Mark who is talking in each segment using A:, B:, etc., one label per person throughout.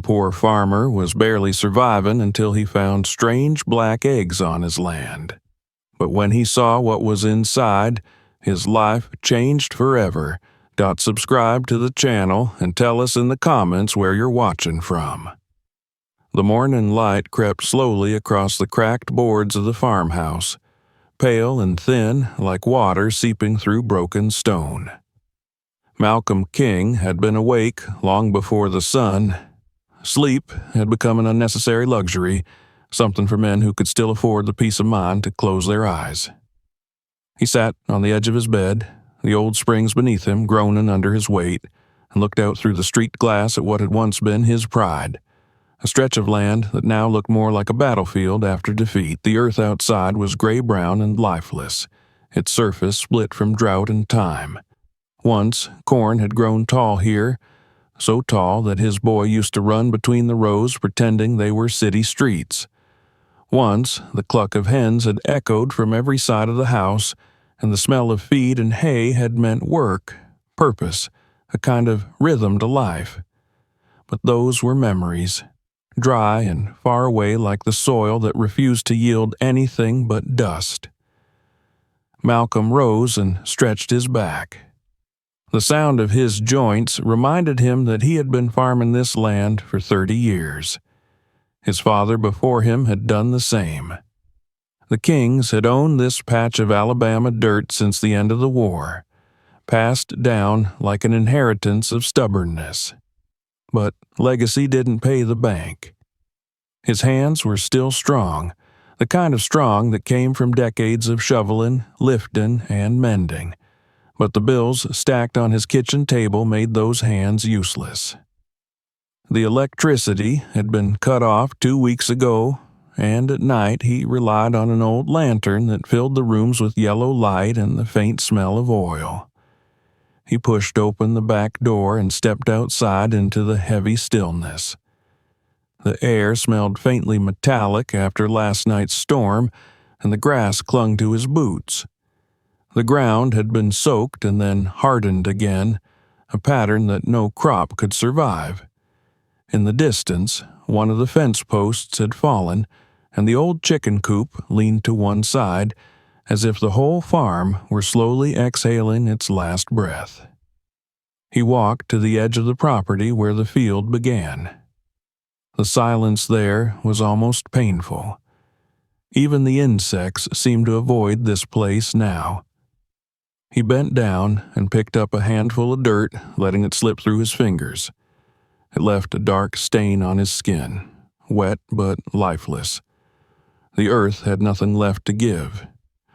A: poor farmer was barely surviving until he found strange black eggs on his land. But when he saw what was inside, his life changed forever. Subscribe to the channel and tell us in the comments where you're watching from. The morning light crept slowly across the cracked boards of the farmhouse, pale and thin like water seeping through broken stone. Malcolm King had been awake long before the sun. Sleep had become an unnecessary luxury, something for men who could still afford the peace of mind to close their eyes. He sat on the edge of his bed, the old springs beneath him groaning under his weight, and looked out through the streaked glass at what had once been his pride, a stretch of land that now looked more like a battlefield after defeat. The earth outside was gray-brown and lifeless, its surface split from drought and time. Once, corn had grown tall here, so tall that his boy used to run between the rows pretending they were city streets. Once, the cluck of hens had echoed from every side of the house, and the smell of feed and hay had meant work, purpose, a kind of rhythm to life. But those were memories, dry and far away like the soil that refused to yield anything but dust. Malcolm rose and stretched his back. The sound of his joints reminded him that he had been farming this land for 30 years. His father before him had done the same. The Kings had owned this patch of Alabama dirt since the end of the war, passed down like an inheritance of stubbornness. But legacy didn't pay the bank. His hands were still strong, the kind of strong that came from decades of shoveling, lifting, and mending. But the bills stacked on his kitchen table made those hands useless. The electricity had been cut off 2 weeks ago, and at night he relied on an old lantern that filled the rooms with yellow light and the faint smell of oil. He pushed open the back door and stepped outside into the heavy stillness. The air smelled faintly metallic after last night's storm, and the grass clung to his boots. The ground had been soaked and then hardened again, a pattern that no crop could survive. In the distance, one of the fence posts had fallen, and the old chicken coop leaned to one side, as if the whole farm were slowly exhaling its last breath. He walked to the edge of the property where the field began. The silence there was almost painful. Even the insects seemed to avoid this place now. He bent down and picked up a handful of dirt, letting it slip through his fingers. It left a dark stain on his skin, wet but lifeless. The earth had nothing left to give.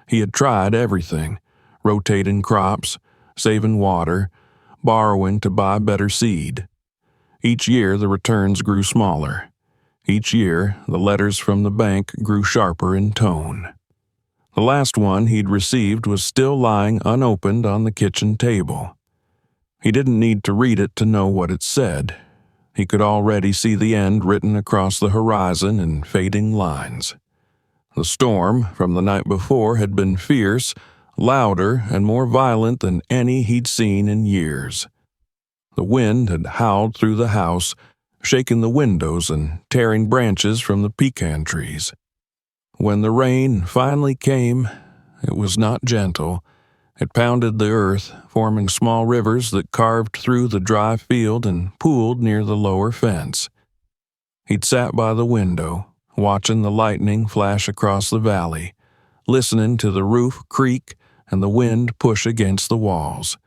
A: He had tried everything, rotating crops, saving water, borrowing to buy better seed. Each year the returns grew smaller. Each year the letters from the bank grew sharper in tone. The last one he'd received was still lying unopened on the kitchen table. He didn't need to read it to know what it said. He could already see the end written across the horizon in fading lines. The storm from the night before had been fierce, louder, and more violent than any he'd seen in years. The wind had howled through the house, shaking the windows and tearing branches from the pecan trees. When the rain finally came, it was not gentle. It pounded the earth, forming small rivers that carved through the dry field and pooled near the lower fence. He'd sat by the window, watching the lightning flash across the valley, listening to the roof creak and the wind push against the walls.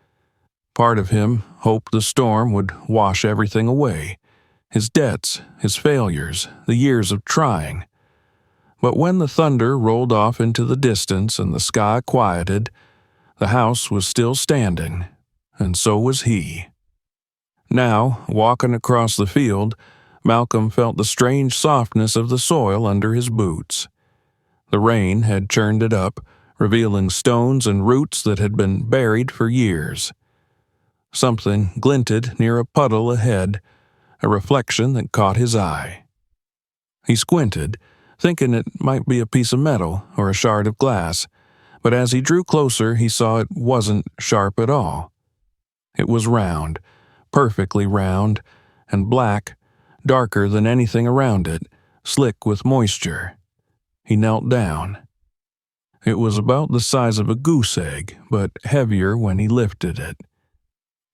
A: Part of him hoped the storm would wash everything away, his debts, his failures, the years of trying. But when the thunder rolled off into the distance and the sky quieted, the house was still standing, and so was he. Now, walking across the field, Malcolm felt the strange softness of the soil under his boots. The rain had churned it up, revealing stones and roots that had been buried for years. Something glinted near a puddle ahead, a reflection that caught his eye. He squinted, thinking it might be a piece of metal or a shard of glass, but as he drew closer he saw it wasn't sharp at all. It was round, perfectly round, and black, darker than anything around it, slick with moisture. He knelt down. It was about the size of a goose egg, but heavier when he lifted it.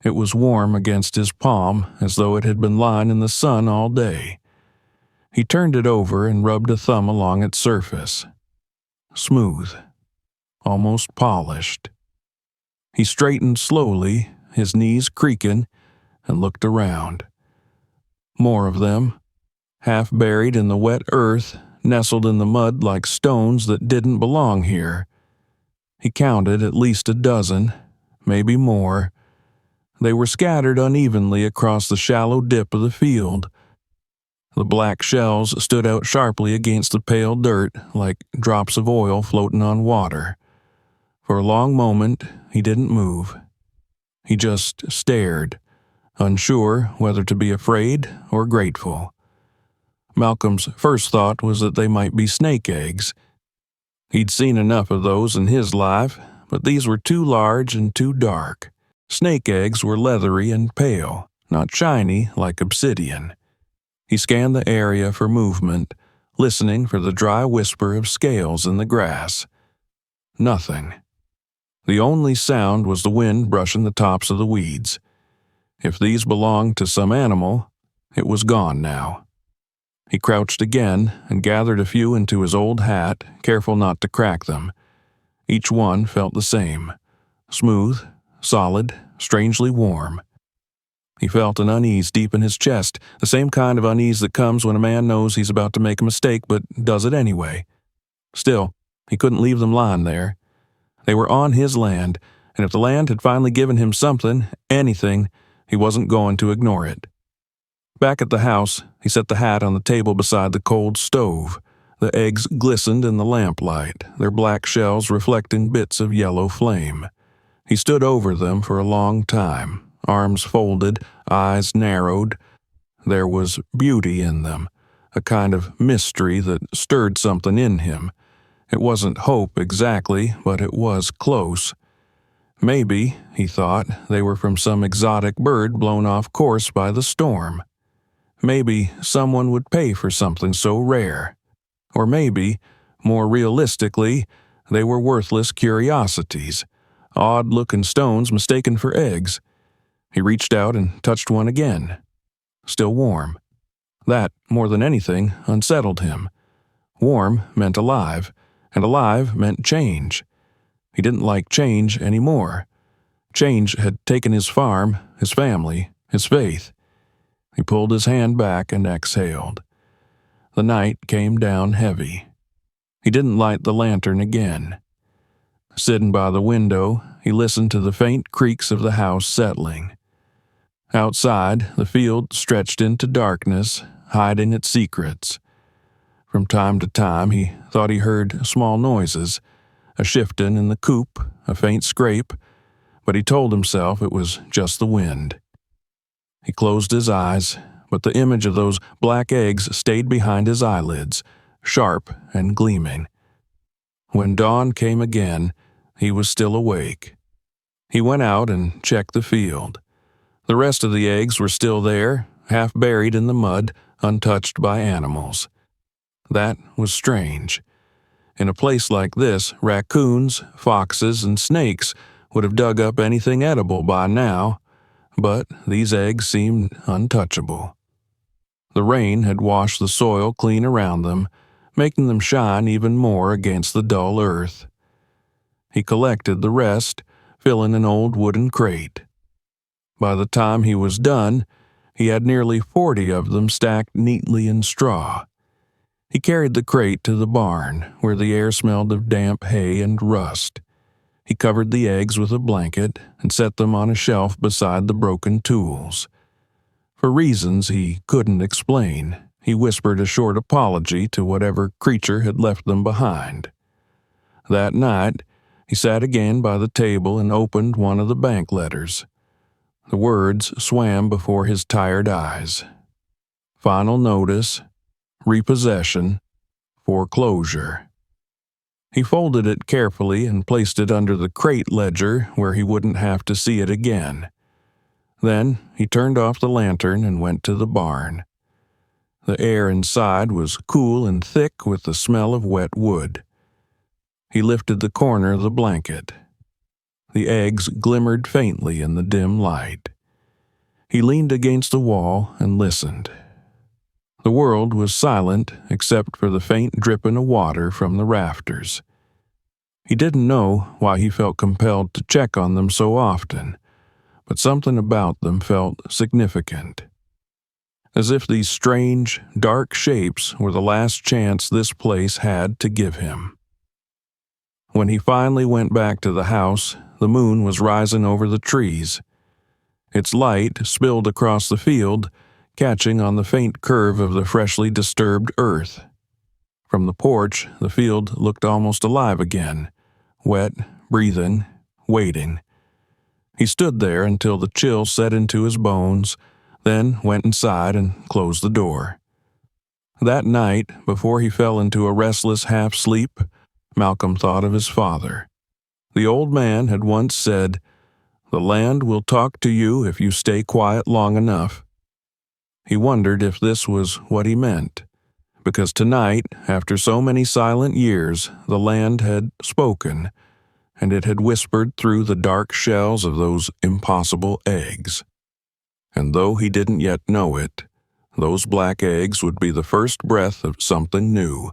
A: It was warm against his palm, as though it had been lying in the sun all day. He turned it over and rubbed a thumb along its surface. Smooth, almost polished. He straightened slowly, his knees creaking, and looked around. More of them, half buried in the wet earth, nestled in the mud like stones that didn't belong here. He counted at least a dozen, maybe more. They were scattered unevenly across the shallow dip of the field. The black shells stood out sharply against the pale dirt like drops of oil floating on water. For a long moment, he didn't move. He just stared, unsure whether to be afraid or grateful. Malcolm's first thought was that they might be snake eggs. He'd seen enough of those in his life, but these were too large and too dark. Snake eggs were leathery and pale, not shiny like obsidian. He scanned the area for movement, listening for the dry whisper of scales in the grass. Nothing. The only sound was the wind brushing the tops of the weeds. If these belonged to some animal, it was gone now. He crouched again and gathered a few into his old hat, careful not to crack them. Each one felt the same. Smooth, solid, strangely warm. He felt an unease deep in his chest, the same kind of unease that comes when a man knows he's about to make a mistake but does it anyway. Still, he couldn't leave them lying there. They were on his land, and if the land had finally given him something, anything, he wasn't going to ignore it. Back at the house, he set the hat on the table beside the cold stove. The eggs glistened in the lamplight, their black shells reflecting bits of yellow flame. He stood over them for a long time, arms folded, eyes narrowed. There was beauty in them, a kind of mystery that stirred something in him. It wasn't hope exactly, but it was close. Maybe, he thought, they were from some exotic bird blown off course by the storm. Maybe someone would pay for something so rare. Or maybe, more realistically, they were worthless curiosities, odd-looking stones mistaken for eggs. He reached out and touched one again. Still warm. That, more than anything, unsettled him. Warm meant alive, and alive meant change. He didn't like change anymore. Change had taken his farm, his family, his faith. He pulled his hand back and exhaled. The night came down heavy. He didn't light the lantern again. Sitting by the window, he listened to the faint creaks of the house settling. Outside, the field stretched into darkness, hiding its secrets. From time to time, he thought he heard small noises, a shifting in the coop, a faint scrape, but he told himself it was just the wind. He closed his eyes, but the image of those black eggs stayed behind his eyelids, sharp and gleaming. When dawn came again, he was still awake. He went out and checked the field. The rest of the eggs were still there, half buried in the mud, untouched by animals. That was strange. In a place like this, raccoons, foxes, and snakes would have dug up anything edible by now, but these eggs seemed untouchable. The rain had washed the soil clean around them, making them shine even more against the dull earth. He collected the rest, filling an old wooden crate. By the time he was done, he had nearly 40 of them stacked neatly in straw. He carried the crate to the barn, where the air smelled of damp hay and rust. He covered the eggs with a blanket and set them on a shelf beside the broken tools. For reasons he couldn't explain, he whispered a short apology to whatever creature had left them behind. That night, he sat again by the table and opened one of the bank letters. The words swam before his tired eyes. Final notice, repossession, foreclosure. He folded it carefully and placed it under the crate ledger where he wouldn't have to see it again. Then he turned off the lantern and went to the barn. The air inside was cool and thick with the smell of wet wood. He lifted the corner of the blanket. The eggs glimmered faintly in the dim light. He leaned against the wall and listened. The world was silent except for the faint dripping of water from the rafters. He didn't know why he felt compelled to check on them so often, but something about them felt significant. As if these strange, dark shapes were the last chance this place had to give him. When he finally went back to the house, the moon was rising over the trees. Its light spilled across the field, catching on the faint curve of the freshly disturbed earth. From the porch, the field looked almost alive again, wet, breathing, waiting. He stood there until the chill set into his bones, then went inside and closed the door. That night, before he fell into a restless half-sleep, Malcolm thought of his father. The old man had once said, "The land will talk to you if you stay quiet long enough." He wondered if this was what he meant, because tonight, after so many silent years, the land had spoken, and it had whispered through the dark shells of those impossible eggs. And though he didn't yet know it, those black eggs would be the first breath of something new,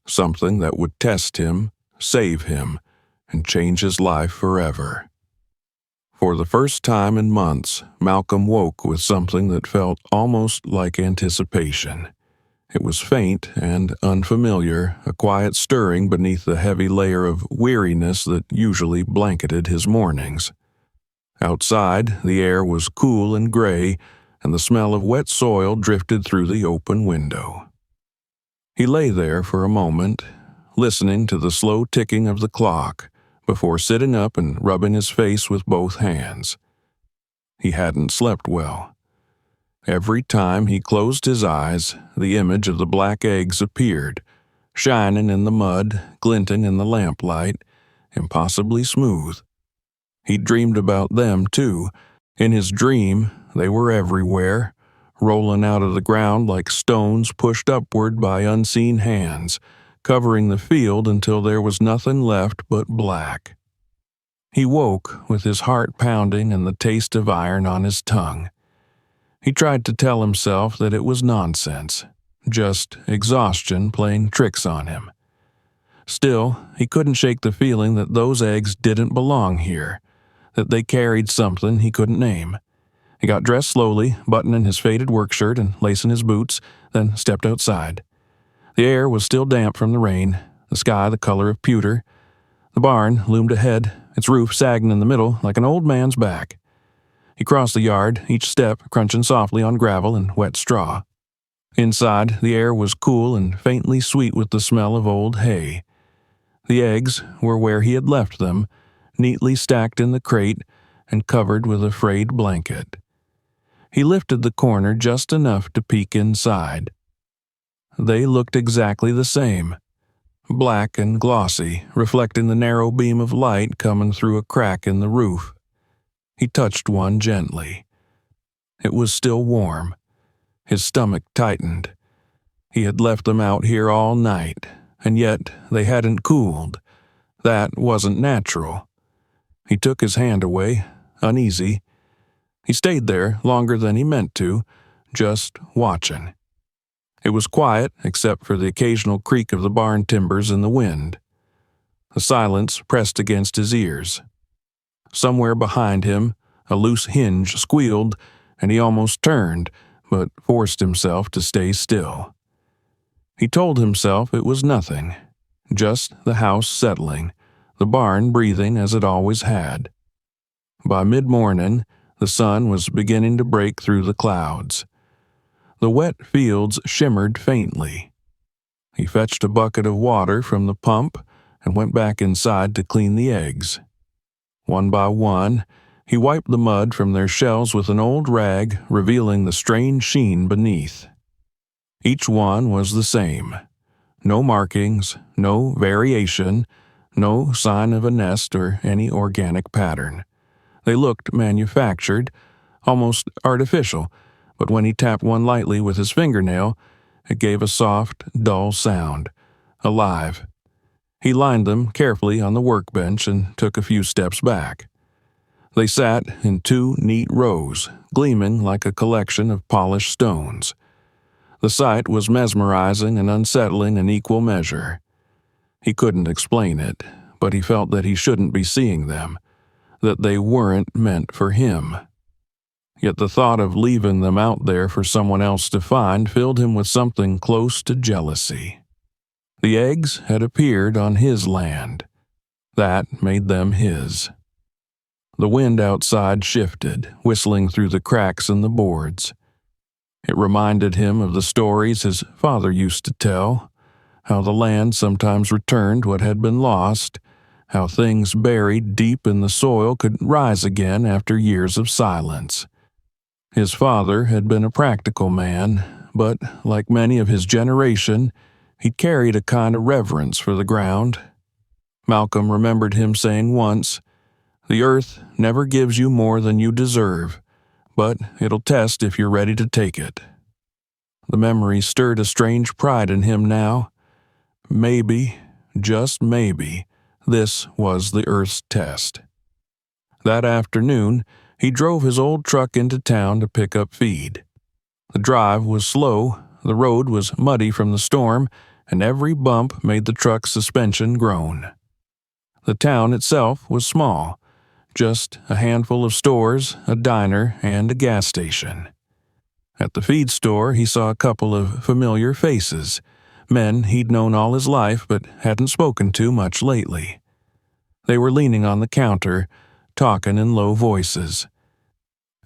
A: something that would test him, save him, and change his life forever. For the first time in months, Malcolm woke with something that felt almost like anticipation. It was faint and unfamiliar, a quiet stirring beneath the heavy layer of weariness that usually blanketed his mornings. Outside, the air was cool and gray, and the smell of wet soil drifted through the open window. He lay there for a moment, listening to the slow ticking of the clock, before sitting up and rubbing his face with both hands. He hadn't slept well. Every time he closed his eyes, the image of the black eggs appeared, shining in the mud, glinting in the lamplight, impossibly smooth. He dreamed about them, too. In his dream, they were everywhere, rolling out of the ground like stones pushed upward by unseen hands, covering the field until there was nothing left but black. He woke with his heart pounding and the taste of iron on his tongue. He tried to tell himself that it was nonsense, just exhaustion playing tricks on him. Still, he couldn't shake the feeling that those eggs didn't belong here, that they carried something he couldn't name. He got dressed slowly, buttoning his faded work shirt and lacing his boots, then stepped outside. The air was still damp from the rain, the sky the color of pewter. The barn loomed ahead, its roof sagging in the middle like an old man's back. He crossed the yard, each step crunching softly on gravel and wet straw. Inside, the air was cool and faintly sweet with the smell of old hay. The eggs were where he had left them, neatly stacked in the crate and covered with a frayed blanket. He lifted the corner just enough to peek inside. They looked exactly the same, black and glossy, reflecting the narrow beam of light coming through a crack in the roof. He touched one gently. It was still warm. His stomach tightened. He had left them out here all night, and yet they hadn't cooled. That wasn't natural. He took his hand away, uneasy. He stayed there longer than he meant to, just watching. It was quiet except for the occasional creak of the barn timbers in the wind. The silence pressed against his ears. Somewhere behind him, a loose hinge squealed, and he almost turned, but forced himself to stay still. He told himself it was nothing, just the house settling, the barn breathing as it always had. By mid-morning, the sun was beginning to break through the clouds. The wet fields shimmered faintly. He fetched a bucket of water from the pump and went back inside to clean the eggs. One by one, he wiped the mud from their shells with an old rag, revealing the strange sheen beneath. Each one was the same. No markings, no variation, no sign of a nest or any organic pattern. They looked manufactured, almost artificial, but when he tapped one lightly with his fingernail, it gave a soft, dull sound, alive. He lined them carefully on the workbench and took a few steps back. They sat in 2 neat rows, gleaming like a collection of polished stones. The sight was mesmerizing and unsettling in equal measure. He couldn't explain it, but he felt that he shouldn't be seeing them, that they weren't meant for him. Yet the thought of leaving them out there for someone else to find filled him with something close to jealousy. The eggs had appeared on his land. That made them his. The wind outside shifted, whistling through the cracks in the boards. It reminded him of the stories his father used to tell, how the land sometimes returned what had been lost, how things buried deep in the soil could rise again after years of silence. His father had been a practical man, but, like many of his generation, he carried a kind of reverence for the ground. Malcolm remembered him saying once, "The earth never gives you more than you deserve, but it'll test if you're ready to take it." The memory stirred a strange pride in him now. Maybe, just maybe, this was the earth's test. That afternoon, he drove his old truck into town to pick up feed. The drive was slow, the road was muddy from the storm, and every bump made the truck's suspension groan. The town itself was small, just a handful of stores, a diner, and a gas station. At the feed store, he saw a couple of familiar faces, men he'd known all his life but hadn't spoken to much lately. They were leaning on the counter, talking in low voices.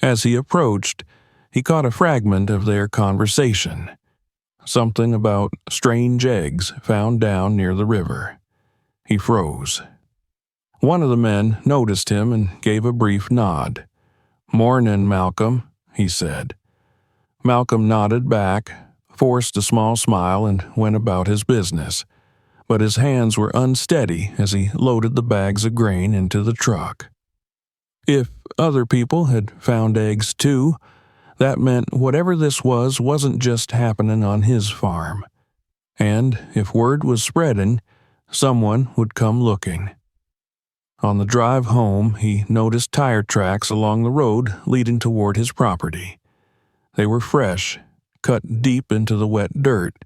A: As he approached, he caught a fragment of their conversation, something about strange eggs found down near the river. He froze. One of the men noticed him and gave a brief nod. "Mornin', Malcolm," he said. Malcolm nodded back, forced a small smile, and went about his business, but his hands were unsteady as he loaded the bags of grain into the truck. If other people had found eggs too, that meant whatever this was wasn't just happening on his farm. And if word was spreading, someone would come looking. On the drive home, he noticed tire tracks along the road leading toward his property. They were fresh, cut deep into the wet dirt.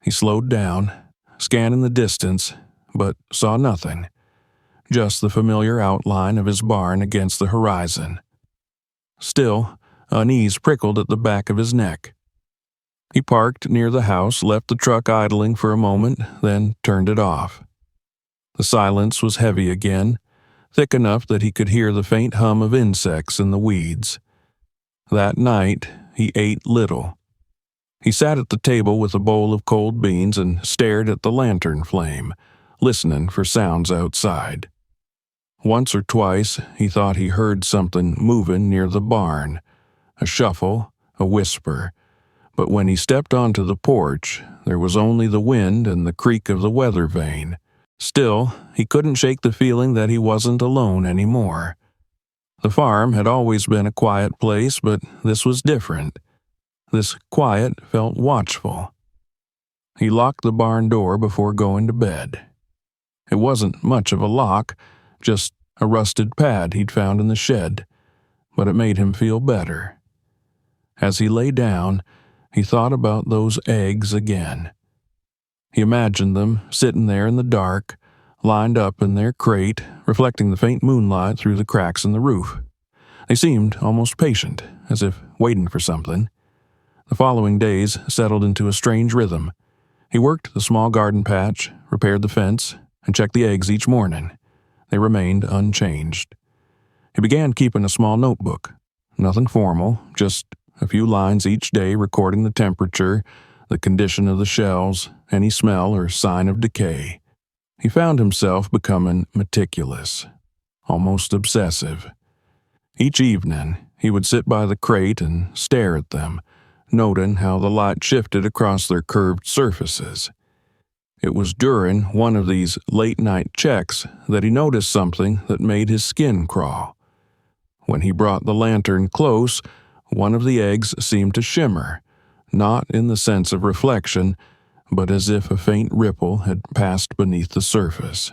A: He slowed down, scanning the distance, but saw nothing, just the familiar outline of his barn against the horizon. Still, unease prickled at the back of his neck. He parked near the house, left the truck idling for a moment, then turned it off. The silence was heavy again, thick enough that he could hear the faint hum of insects in the weeds. That night, he ate little. He sat at the table with a bowl of cold beans and stared at the lantern flame, listening for sounds outside. Once or twice, he thought he heard something moving near the barn, a shuffle, a whisper, but when he stepped onto the porch, there was only the wind and the creak of the weather vane. Still, he couldn't shake the feeling that he wasn't alone anymore. The farm had always been a quiet place, but this was different. This quiet felt watchful. He locked the barn door before going to bed. It wasn't much of a lock, just a rusted pad he'd found in the shed, but it made him feel better. As he lay down, he thought about those eggs again. He imagined them sitting there in the dark, lined up in their crate, reflecting the faint moonlight through the cracks in the roof. They seemed almost patient, as if waiting for something. The following days settled into a strange rhythm. He worked the small garden patch, repaired the fence, and checked the eggs each morning. They remained unchanged. He began keeping a small notebook. Nothing formal, just a few lines each day recording the temperature, the condition of the shells, any smell or sign of decay. He found himself becoming meticulous, almost obsessive. Each evening, he would sit by the crate and stare at them, noting how the light shifted across their curved surfaces. It was during one of these late-night checks that he noticed something that made his skin crawl. When he brought the lantern close, one of the eggs seemed to shimmer, not in the sense of reflection, but as if a faint ripple had passed beneath the surface.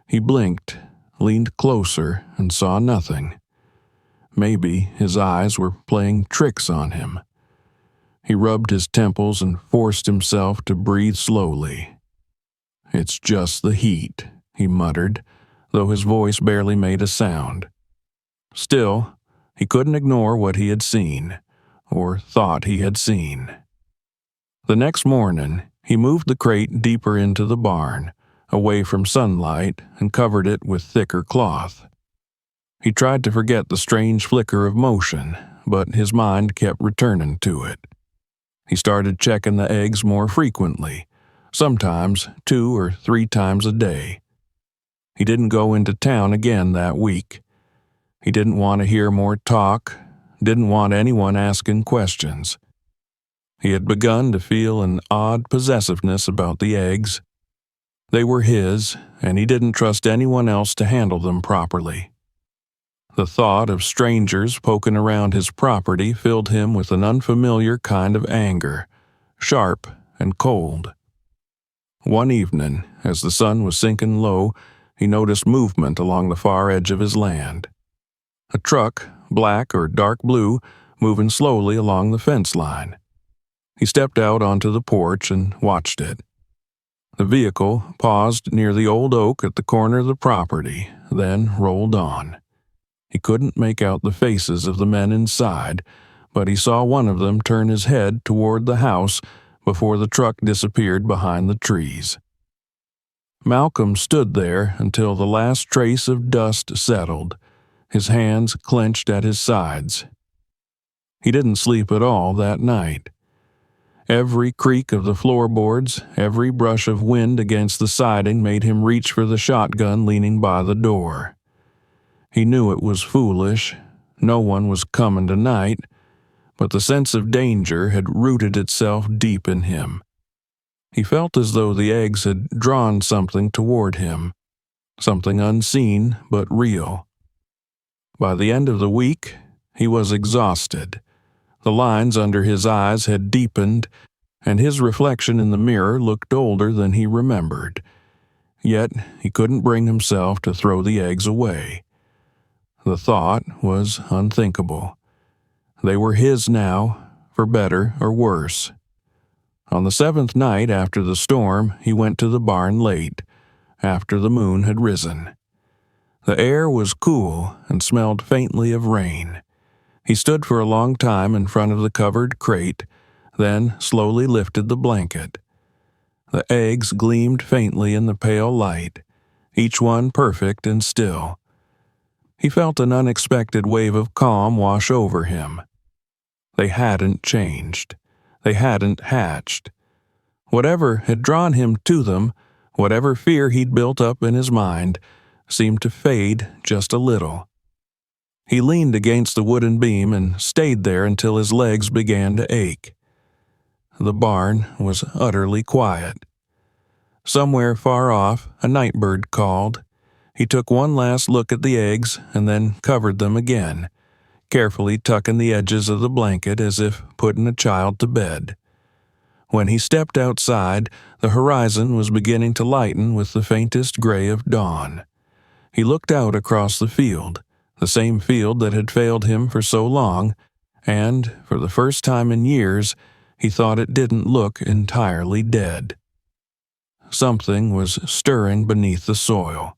A: He blinked, leaned closer, and saw nothing. Maybe his eyes were playing tricks on him. He rubbed his temples and forced himself to breathe slowly. "It's just the heat," he muttered, though his voice barely made a sound. Still, he couldn't ignore what he had seen, or thought he had seen. The next morning, he moved the crate deeper into the barn, away from sunlight, and covered it with thicker cloth. He tried to forget the strange flicker of motion, but his mind kept returning to it. He started checking the eggs more frequently, sometimes 2 or 3 times a day. He didn't go into town again that week. He didn't want to hear more talk, didn't want anyone asking questions. He had begun to feel an odd possessiveness about the eggs. They were his, and he didn't trust anyone else to handle them properly. The thought of strangers poking around his property filled him with an unfamiliar kind of anger, sharp and cold. One evening, as the sun was sinking low, he noticed movement along the far edge of his land. A truck, black or dark blue, moving slowly along the fence line. He stepped out onto the porch and watched it. The vehicle paused near the old oak at the corner of the property, then rolled on. He couldn't make out the faces of the men inside, but he saw one of them turn his head toward the house before the truck disappeared behind the trees. Malcolm stood there until the last trace of dust settled, his hands clenched at his sides. He didn't sleep at all that night. Every creak of the floorboards, every brush of wind against the siding made him reach for the shotgun leaning by the door. He knew it was foolish. No one was coming tonight, but the sense of danger had rooted itself deep in him. He felt as though the eggs had drawn something toward him, something unseen but real. By the end of the week, he was exhausted. The lines under his eyes had deepened, and his reflection in the mirror looked older than he remembered. Yet he couldn't bring himself to throw the eggs away. The thought was unthinkable. They were his now, for better or worse. On the 7th night after the storm, he went to the barn late, after the moon had risen. The air was cool and smelled faintly of rain. He stood for a long time in front of the covered crate, then slowly lifted the blanket. The eggs gleamed faintly in the pale light, each one perfect and still. He felt an unexpected wave of calm wash over him. They hadn't changed. They hadn't hatched. Whatever had drawn him to them, whatever fear he'd built up in his mind, seemed to fade just a little. He leaned against the wooden beam and stayed there until his legs began to ache. The barn was utterly quiet. Somewhere far off, a night bird called. He took one last look at the eggs and then covered them again, carefully tucking the edges of the blanket as if putting a child to bed. When he stepped outside, the horizon was beginning to lighten with the faintest gray of dawn. He looked out across the field, the same field that had failed him for so long, and, for the first time in years, he thought it didn't look entirely dead. Something was stirring beneath the soil.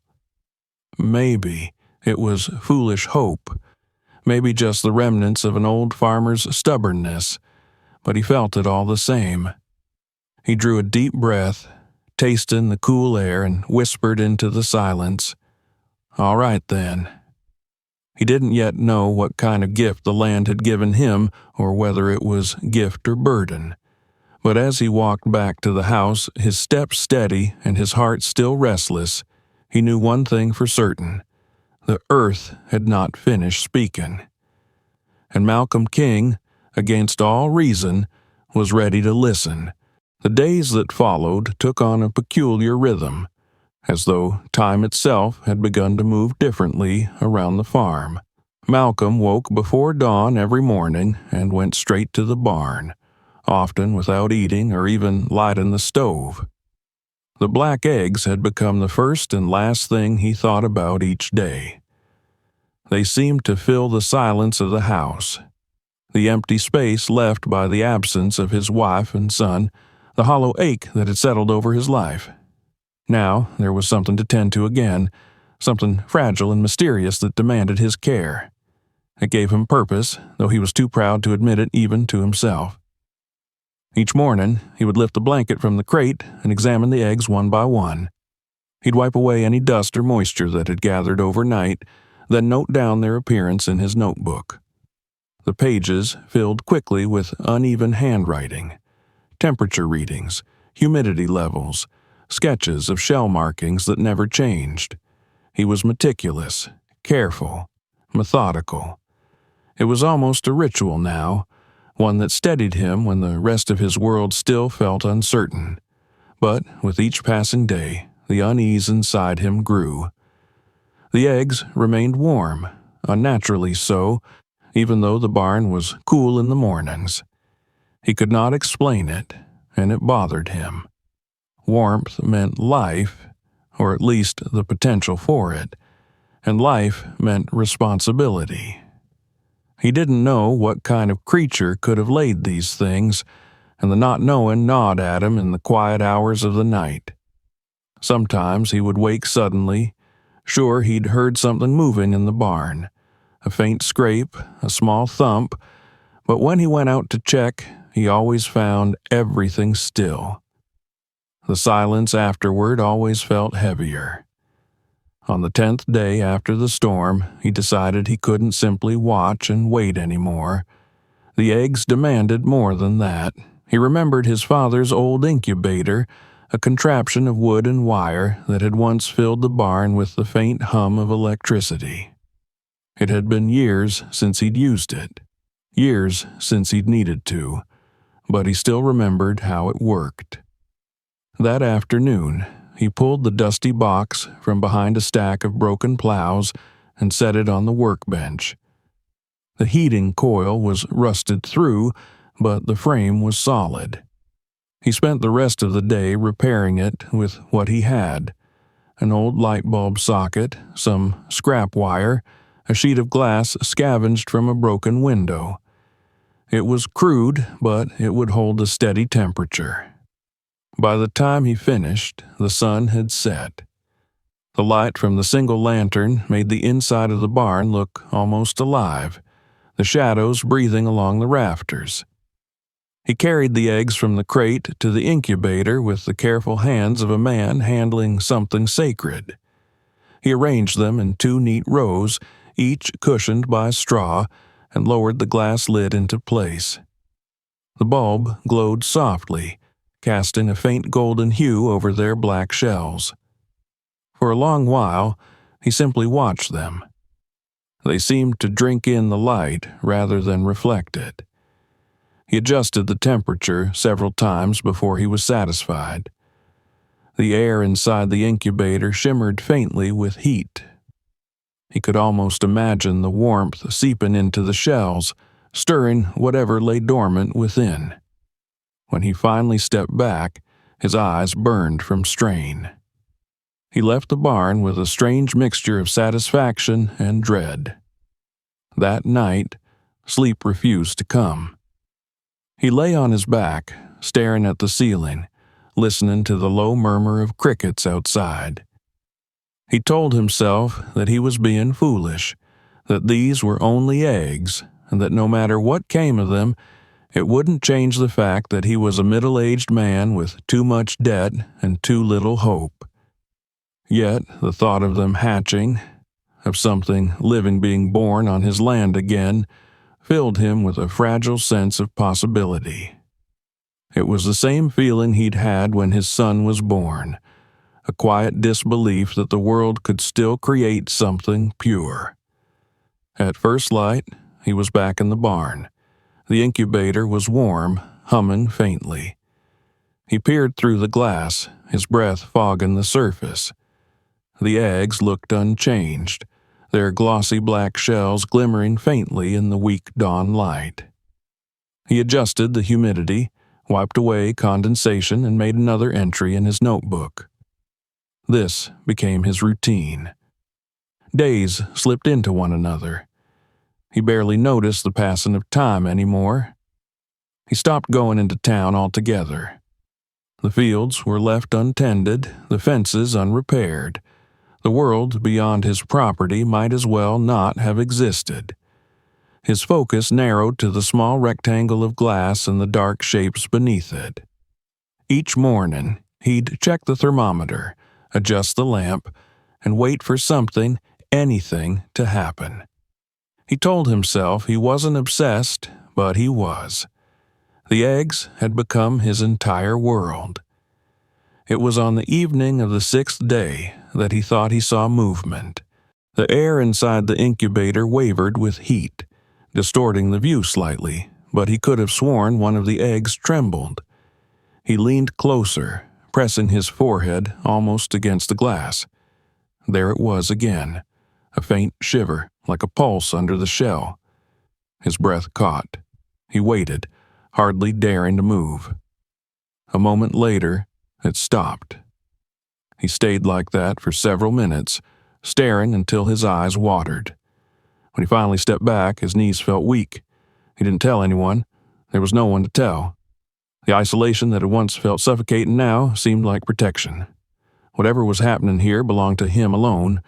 A: Maybe it was foolish hope, maybe just the remnants of an old farmer's stubbornness, but he felt it all the same. He drew a deep breath, tasting the cool air, and whispered into the silence, "All right, then." He didn't yet know what kind of gift the land had given him, or whether it was gift or burden. But as he walked back to the house, his steps steady and his heart still restless, he knew one thing for certain: the earth had not finished speaking. And Malcolm King, against all reason, was ready to listen. The days that followed took on a peculiar rhythm, as though time itself had begun to move differently around the farm. Malcolm woke before dawn every morning and went straight to the barn, often without eating or even lighting the stove. The black eggs had become the first and last thing he thought about each day. They seemed to fill the silence of the house, the empty space left by the absence of his wife and son, the hollow ache that had settled over his life. Now there was something to tend to again, something fragile and mysterious that demanded his care. It gave him purpose, though he was too proud to admit it even to himself. Each morning, he would lift the blanket from the crate and examine the eggs one by one. He'd wipe away any dust or moisture that had gathered overnight, then note down their appearance in his notebook. The pages filled quickly with uneven handwriting, temperature readings, humidity levels, sketches of shell markings that never changed. He was meticulous, careful, methodical. It was almost a ritual now, one that steadied him when the rest of his world still felt uncertain. But with each passing day, the unease inside him grew. The eggs remained warm, unnaturally so, even though the barn was cool in the mornings. He could not explain it, and it bothered him. Warmth meant life, or at least the potential for it, and life meant responsibility. He didn't know what kind of creature could have laid these things, and the not knowing gnawed at him in the quiet hours of the night. Sometimes he would wake suddenly, sure he'd heard something moving in the barn, a faint scrape, a small thump, but when he went out to check, he always found everything still. The silence afterward always felt heavier. On the 10th day after the storm, he decided he couldn't simply watch and wait anymore. The eggs demanded more than that. He remembered his father's old incubator, a contraption of wood and wire that had once filled the barn with the faint hum of electricity. It had been years since he'd used it, years since he'd needed to, but he still remembered how it worked. That afternoon, he pulled the dusty box from behind a stack of broken plows and set it on the workbench. The heating coil was rusted through, but the frame was solid. He spent the rest of the day repairing it with what he had: an old light bulb socket, some scrap wire, a sheet of glass scavenged from a broken window. It was crude, but it would hold a steady temperature. By the time he finished, the sun had set. The light from the single lantern made the inside of the barn look almost alive, the shadows breathing along the rafters. He carried the eggs from the crate to the incubator with the careful hands of a man handling something sacred. He arranged them in 2 neat rows, each cushioned by straw, and lowered the glass lid into place. The bulb glowed softly, casting a faint golden hue over their black shells. For a long while, he simply watched them. They seemed to drink in the light rather than reflect it. He adjusted the temperature several times before he was satisfied. The air inside the incubator shimmered faintly with heat. He could almost imagine the warmth seeping into the shells, stirring whatever lay dormant within. When he finally stepped back, his eyes burned from strain. He left the barn with a strange mixture of satisfaction and dread. That night, sleep refused to come. He lay on his back, staring at the ceiling, listening to the low murmur of crickets outside. He told himself that he was being foolish, that these were only eggs, and that no matter what came of them, it wouldn't change the fact that he was a middle-aged man with too much debt and too little hope. Yet the thought of them hatching, of something living being born on his land again, filled him with a fragile sense of possibility. It was the same feeling he'd had when his son was born, a quiet disbelief that the world could still create something pure. At first light, he was back in the barn. The incubator was warm, humming faintly. He peered through the glass, his breath fogging the surface. The eggs looked unchanged, their glossy black shells glimmering faintly in the weak dawn light. He adjusted the humidity, wiped away condensation, and made another entry in his notebook. This became his routine. Days slipped into one another. He barely noticed the passing of time anymore. He stopped going into town altogether. The fields were left untended, the fences unrepaired. The world beyond his property might as well not have existed. His focus narrowed to the small rectangle of glass and the dark shapes beneath it. Each morning, he'd check the thermometer, adjust the lamp, and wait for something, anything, to happen. He told himself he wasn't obsessed, but he was. The eggs had become his entire world. It was on the evening of the 6th day that he thought he saw movement. The air inside the incubator wavered with heat, distorting the view slightly, but he could have sworn one of the eggs trembled. He leaned closer, pressing his forehead almost against the glass. There it was again, a faint shiver, like a pulse under the shell. His breath caught. He waited, hardly daring to move. A moment later, it stopped. He stayed like that for several minutes, staring until his eyes watered. When he finally stepped back, his knees felt weak. He didn't tell anyone. There was no one to tell. The isolation that had once felt suffocating now seemed like protection. Whatever was happening here belonged to him alone.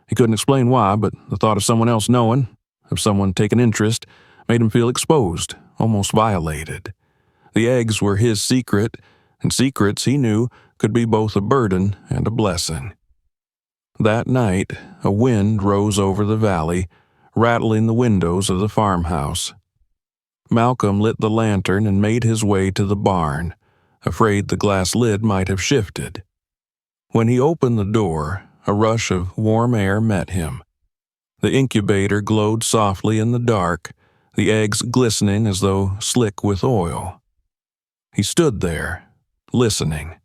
A: He couldn't explain why, but the thought of someone else knowing, of someone taking interest, made him feel exposed, almost violated. The eggs were his secret, and secrets, he knew, could be both a burden and a blessing. That night, a wind rose over the valley, rattling the windows of the farmhouse. Malcolm lit the lantern and made his way to the barn, afraid the glass lid might have shifted. When he opened the door, a rush of warm air met him. The incubator glowed softly in the dark, the eggs glistening as though slick with oil. He stood there, listening.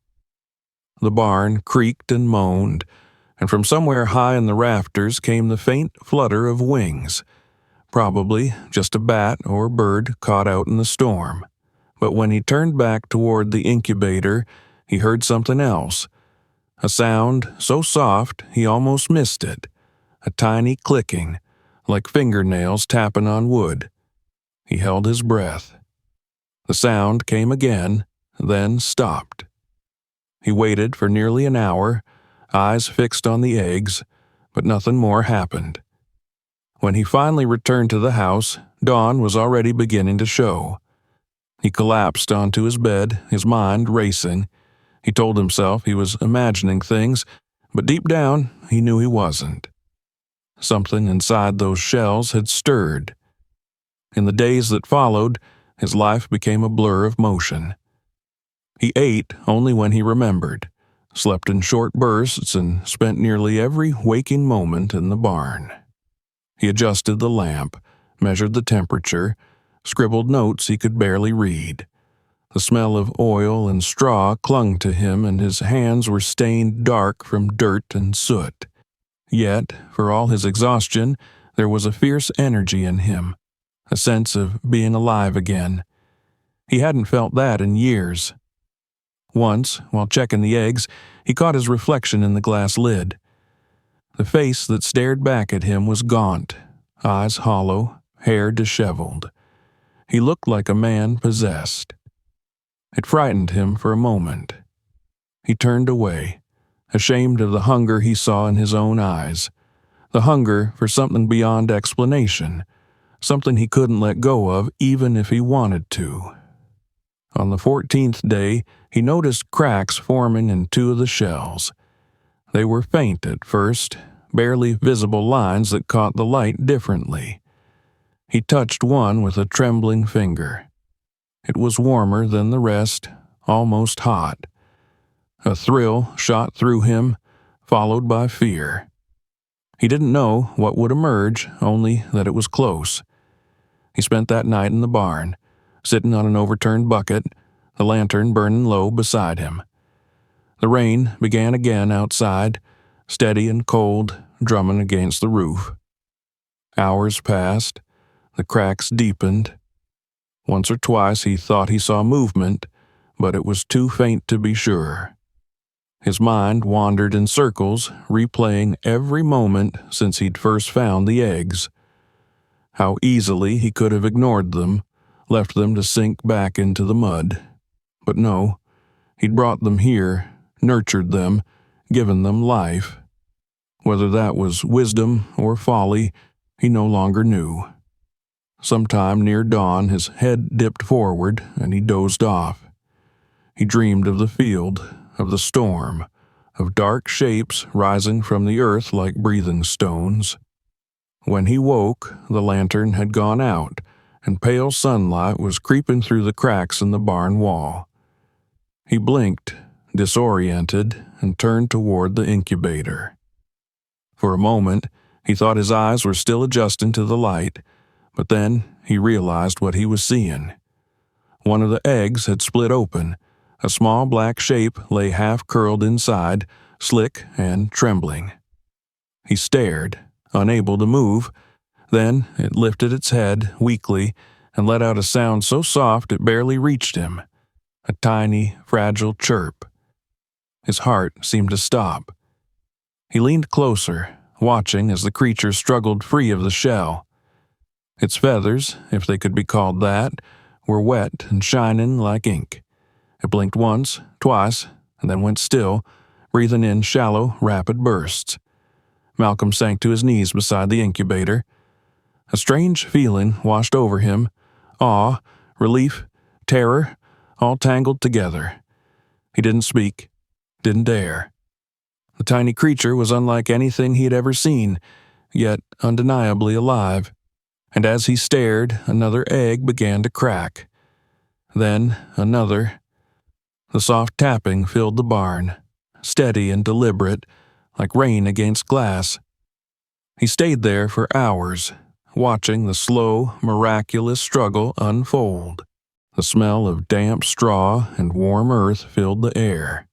A: The barn creaked and moaned, and from somewhere high in the rafters came the faint flutter of wings, probably just a bat or bird caught out in the storm. But when he turned back toward the incubator, he heard something else. A sound so soft he almost missed it, a tiny clicking, like fingernails tapping on wood. He held his breath. The sound came again, then stopped. He waited for nearly an hour, eyes fixed on the eggs, but nothing more happened. When he finally returned to the house, dawn was already beginning to show. He collapsed onto his bed, his mind racing. He told himself he was imagining things, but deep down he knew he wasn't. Something inside those shells had stirred. In the days that followed, his life became a blur of motion. He ate only when he remembered, slept in short bursts, and spent nearly every waking moment in the barn. He adjusted the lamp, measured the temperature, scribbled notes he could barely read. The smell of oil and straw clung to him, and his hands were stained dark from dirt and soot. Yet, for all his exhaustion, there was a fierce energy in him, a sense of being alive again. He hadn't felt that in years. Once, while checking the eggs, he caught his reflection in the glass lid. The face that stared back at him was gaunt, eyes hollow, hair disheveled. He looked like a man possessed. It frightened him for a moment. He turned away, ashamed of the hunger he saw in his own eyes, the hunger for something beyond explanation, something he couldn't let go of even if he wanted to. On the 14th day, he noticed cracks forming in 2 of the shells. They were faint at first, barely visible lines that caught the light differently. He touched one with a trembling finger. It was warmer than the rest, almost hot. A thrill shot through him, followed by fear. He didn't know what would emerge, only that it was close. He spent that night in the barn, sitting on an overturned bucket, the lantern burning low beside him. The rain began again outside, steady and cold, drumming against the roof. Hours passed. The cracks deepened. Once or twice he thought he saw movement, but it was too faint to be sure. His mind wandered in circles, replaying every moment since he'd first found the eggs. How easily he could have ignored them, left them to sink back into the mud. But no, he'd brought them here, nurtured them, given them life. Whether that was wisdom or folly, he no longer knew. Sometime near dawn, his head dipped forward and he dozed off. He dreamed of the field, of the storm, of dark shapes rising from the earth like breathing stones. When he woke, the lantern had gone out, and pale sunlight was creeping through the cracks in the barn wall. He blinked, disoriented, and turned toward the incubator. For a moment, he thought his eyes were still adjusting to the light, but then he realized what he was seeing. One of the eggs had split open. A small black shape lay half-curled inside, slick and trembling. He stared, unable to move. Then it lifted its head weakly and let out a sound so soft it barely reached him. A tiny, fragile chirp. His heart seemed to stop. He leaned closer, watching as the creature struggled free of the shell. Its feathers, if they could be called that, were wet and shining like ink. It blinked once, twice, and then went still, breathing in shallow, rapid bursts. Malcolm sank to his knees beside the incubator. A strange feeling washed over him, awe, relief, terror, all tangled together. He didn't speak, didn't dare. The tiny creature was unlike anything he had ever seen, yet undeniably alive. And as he stared, another egg began to crack. Then another. The soft tapping filled the barn, steady and deliberate, like rain against glass. He stayed there for hours, watching the slow, miraculous struggle unfold. The smell of damp straw and warm earth filled the air.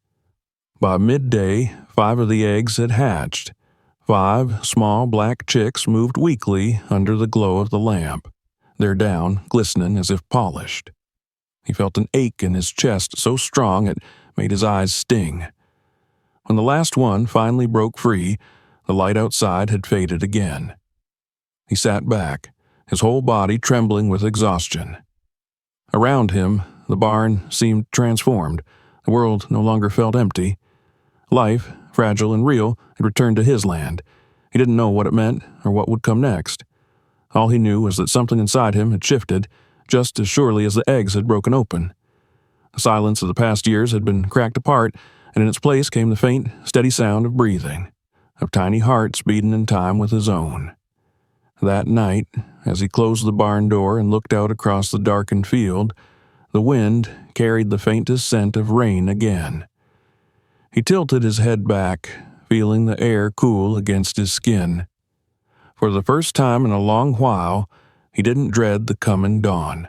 A: By midday, 5 of the eggs had hatched. 5 small black chicks moved weakly under the glow of the lamp, their down glistening as if polished. He felt an ache in his chest so strong it made his eyes sting. When the last one finally broke free, the light outside had faded again. He sat back, his whole body trembling with exhaustion. Around him, the barn seemed transformed. The world no longer felt empty. Life, fragile and real, had returned to his land. He didn't know what it meant or what would come next. All he knew was that something inside him had shifted, just as surely as the eggs had broken open. The silence of the past years had been cracked apart, and in its place came the faint, steady sound of breathing, of tiny hearts beating in time with his own. That night, as he closed the barn door and looked out across the darkened field, the wind carried the faintest scent of rain again. He tilted his head back, feeling the air cool against his skin. For the first time in a long while, he didn't dread the coming dawn.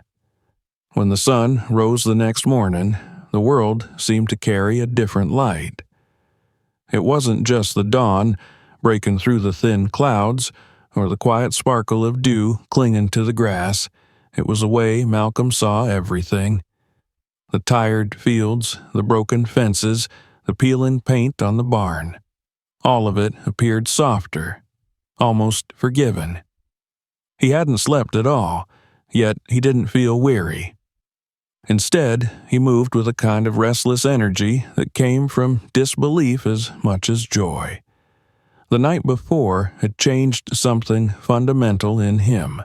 A: When the sun rose the next morning, the world seemed to carry a different light. It wasn't just the dawn breaking through the thin clouds, or the quiet sparkle of dew clinging to the grass. It was the way Malcolm saw everything. The tired fields, the broken fences, the peeling paint on the barn. All of it appeared softer, almost forgiven. He hadn't slept at all, yet he didn't feel weary. Instead, he moved with a kind of restless energy that came from disbelief as much as joy. The night before had changed something fundamental in him.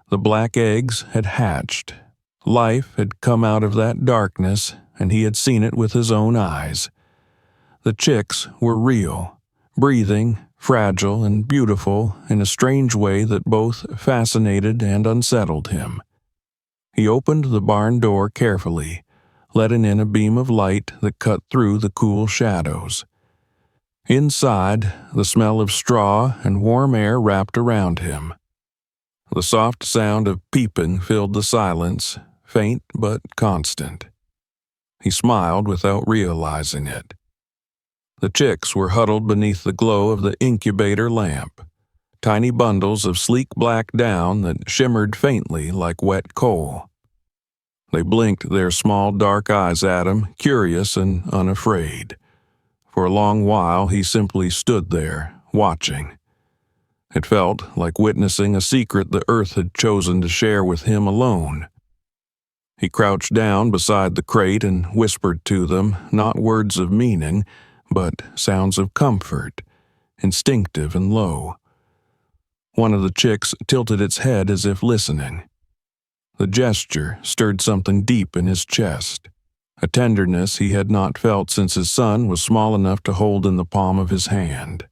A: The black eggs had hatched. Life had come out of that darkness, and he had seen it with his own eyes. The chicks were real, breathing, fragile and beautiful in a strange way that both fascinated and unsettled him. He opened the barn door carefully, letting in a beam of light that cut through the cool shadows. Inside, the smell of straw and warm air wrapped around him. The soft sound of peeping filled the silence, faint but constant. He smiled without realizing it. The chicks were huddled beneath the glow of the incubator lamp, tiny bundles of sleek black down that shimmered faintly like wet coal. They blinked their small dark eyes at him, curious and unafraid. For a long while he simply stood there, watching. It felt like witnessing a secret the earth had chosen to share with him alone. He crouched down beside the crate and whispered to them, not words of meaning, but sounds of comfort, instinctive and low. One of the chicks tilted its head as if listening. The gesture stirred something deep in his chest, a tenderness he had not felt since his son was small enough to hold in the palm of his hand.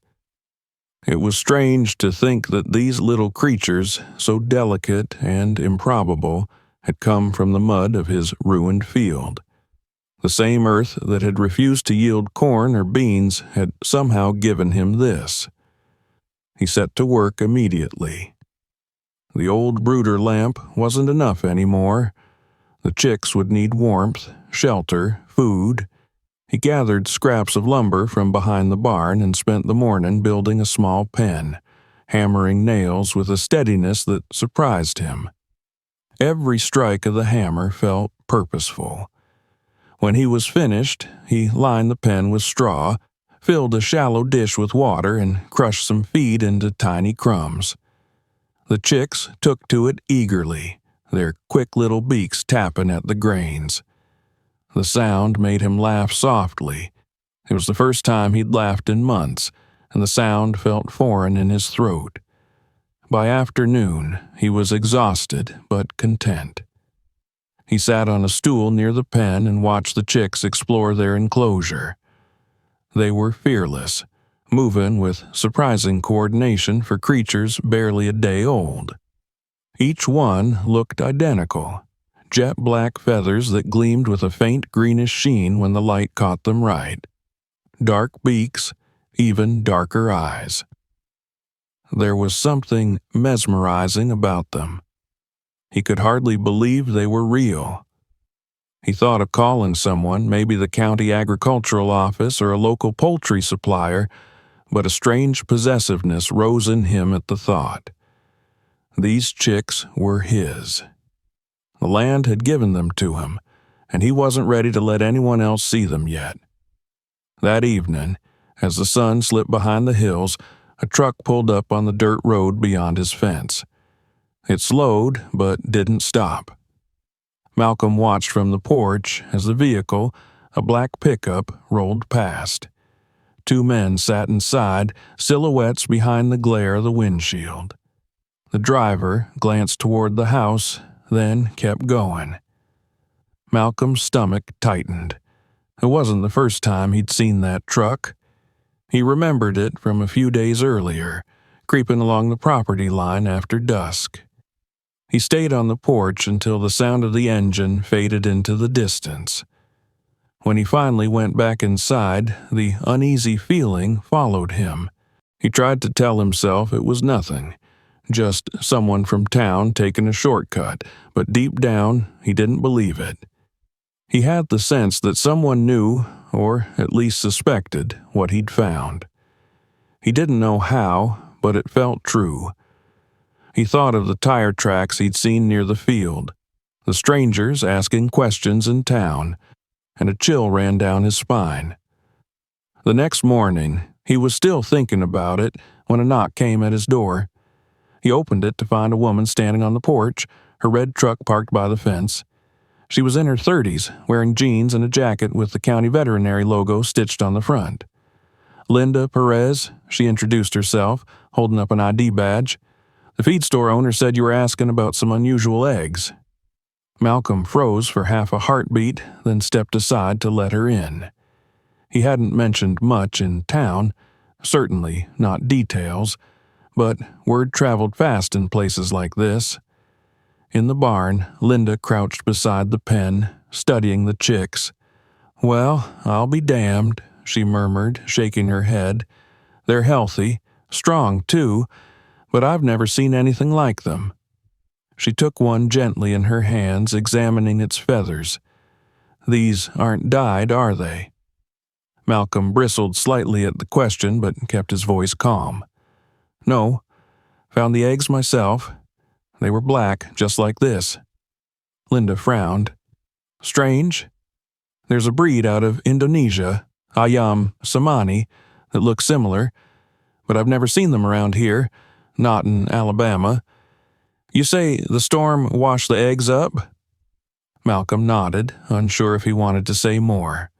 A: It was strange to think that these little creatures, so delicate and improbable, had come from the mud of his ruined field. The same earth that had refused to yield corn or beans had somehow given him this. He set to work immediately. The old brooder lamp wasn't enough anymore. The chicks would need warmth, shelter, food. He gathered scraps of lumber from behind the barn and spent the morning building a small pen, hammering nails with a steadiness that surprised him. Every strike of the hammer felt purposeful. When he was finished, he lined the pen with straw, filled a shallow dish with water, and crushed some feed into tiny crumbs. The chicks took to it eagerly, their quick little beaks tapping at the grains. The sound made him laugh softly. It was the first time he'd laughed in months, and the sound felt foreign in his throat. By afternoon, he was exhausted but content. He sat on a stool near the pen and watched the chicks explore their enclosure. They were fearless, moving with surprising coordination for creatures barely a day old. Each one looked identical. Jet black feathers that gleamed with a faint greenish sheen when the light caught them right. Dark beaks, even darker eyes. There was something mesmerizing about them. He could hardly believe they were real. He thought of calling someone, maybe the county agricultural office or a local poultry supplier, but a strange possessiveness rose in him at the thought. These chicks were his. The land had given them to him, and he wasn't ready to let anyone else see them yet. That evening, as the sun slipped behind the hills, a truck pulled up on the dirt road beyond his fence. It slowed, but didn't stop. Malcolm watched from the porch as the vehicle, a black pickup, rolled past. Two men sat inside, silhouettes behind the glare of the windshield. The driver glanced toward the house, then kept going. Malcolm's stomach tightened. It wasn't the first time he'd seen that truck. He remembered it from a few days earlier, creeping along the property line after dusk. He stayed on the porch until the sound of the engine faded into the distance. When he finally went back inside, the uneasy feeling followed him. He tried to tell himself it was nothing, just someone from town taking a shortcut, but deep down he didn't believe it. He had the sense that someone knew, or at least suspected, what he'd found. He didn't know how, but it felt true. He thought of the tire tracks he'd seen near the field, the strangers asking questions in town, and a chill ran down his spine. The next morning, he was still thinking about it when a knock came at his door. He opened it to find a woman standing on the porch, her red truck parked by the fence. She was in her 30s, wearing jeans and a jacket with the county veterinary logo stitched on the front. Linda Perez, she introduced herself, holding up an ID badge. The feed store owner said you were asking about some unusual eggs. Malcolm froze for half a heartbeat, then stepped aside to let her in. He hadn't mentioned much in town, certainly not details, but word traveled fast in places like this. In the barn, Linda crouched beside the pen, studying the chicks. "Well, I'll be damned," she murmured, shaking her head. "They're healthy, strong too, but I've never seen anything like them." She took one gently in her hands, examining its feathers. "These aren't dyed, are they?" Malcolm bristled slightly at the question, but kept his voice calm. "No. Found the eggs myself. They were black, just like this." Linda frowned. Strange? There's a breed out of Indonesia, Ayam Samani, that looks similar, but I've never seen them around here, not in Alabama. You say the storm washed the eggs up? Malcolm nodded, unsure if he wanted to say more.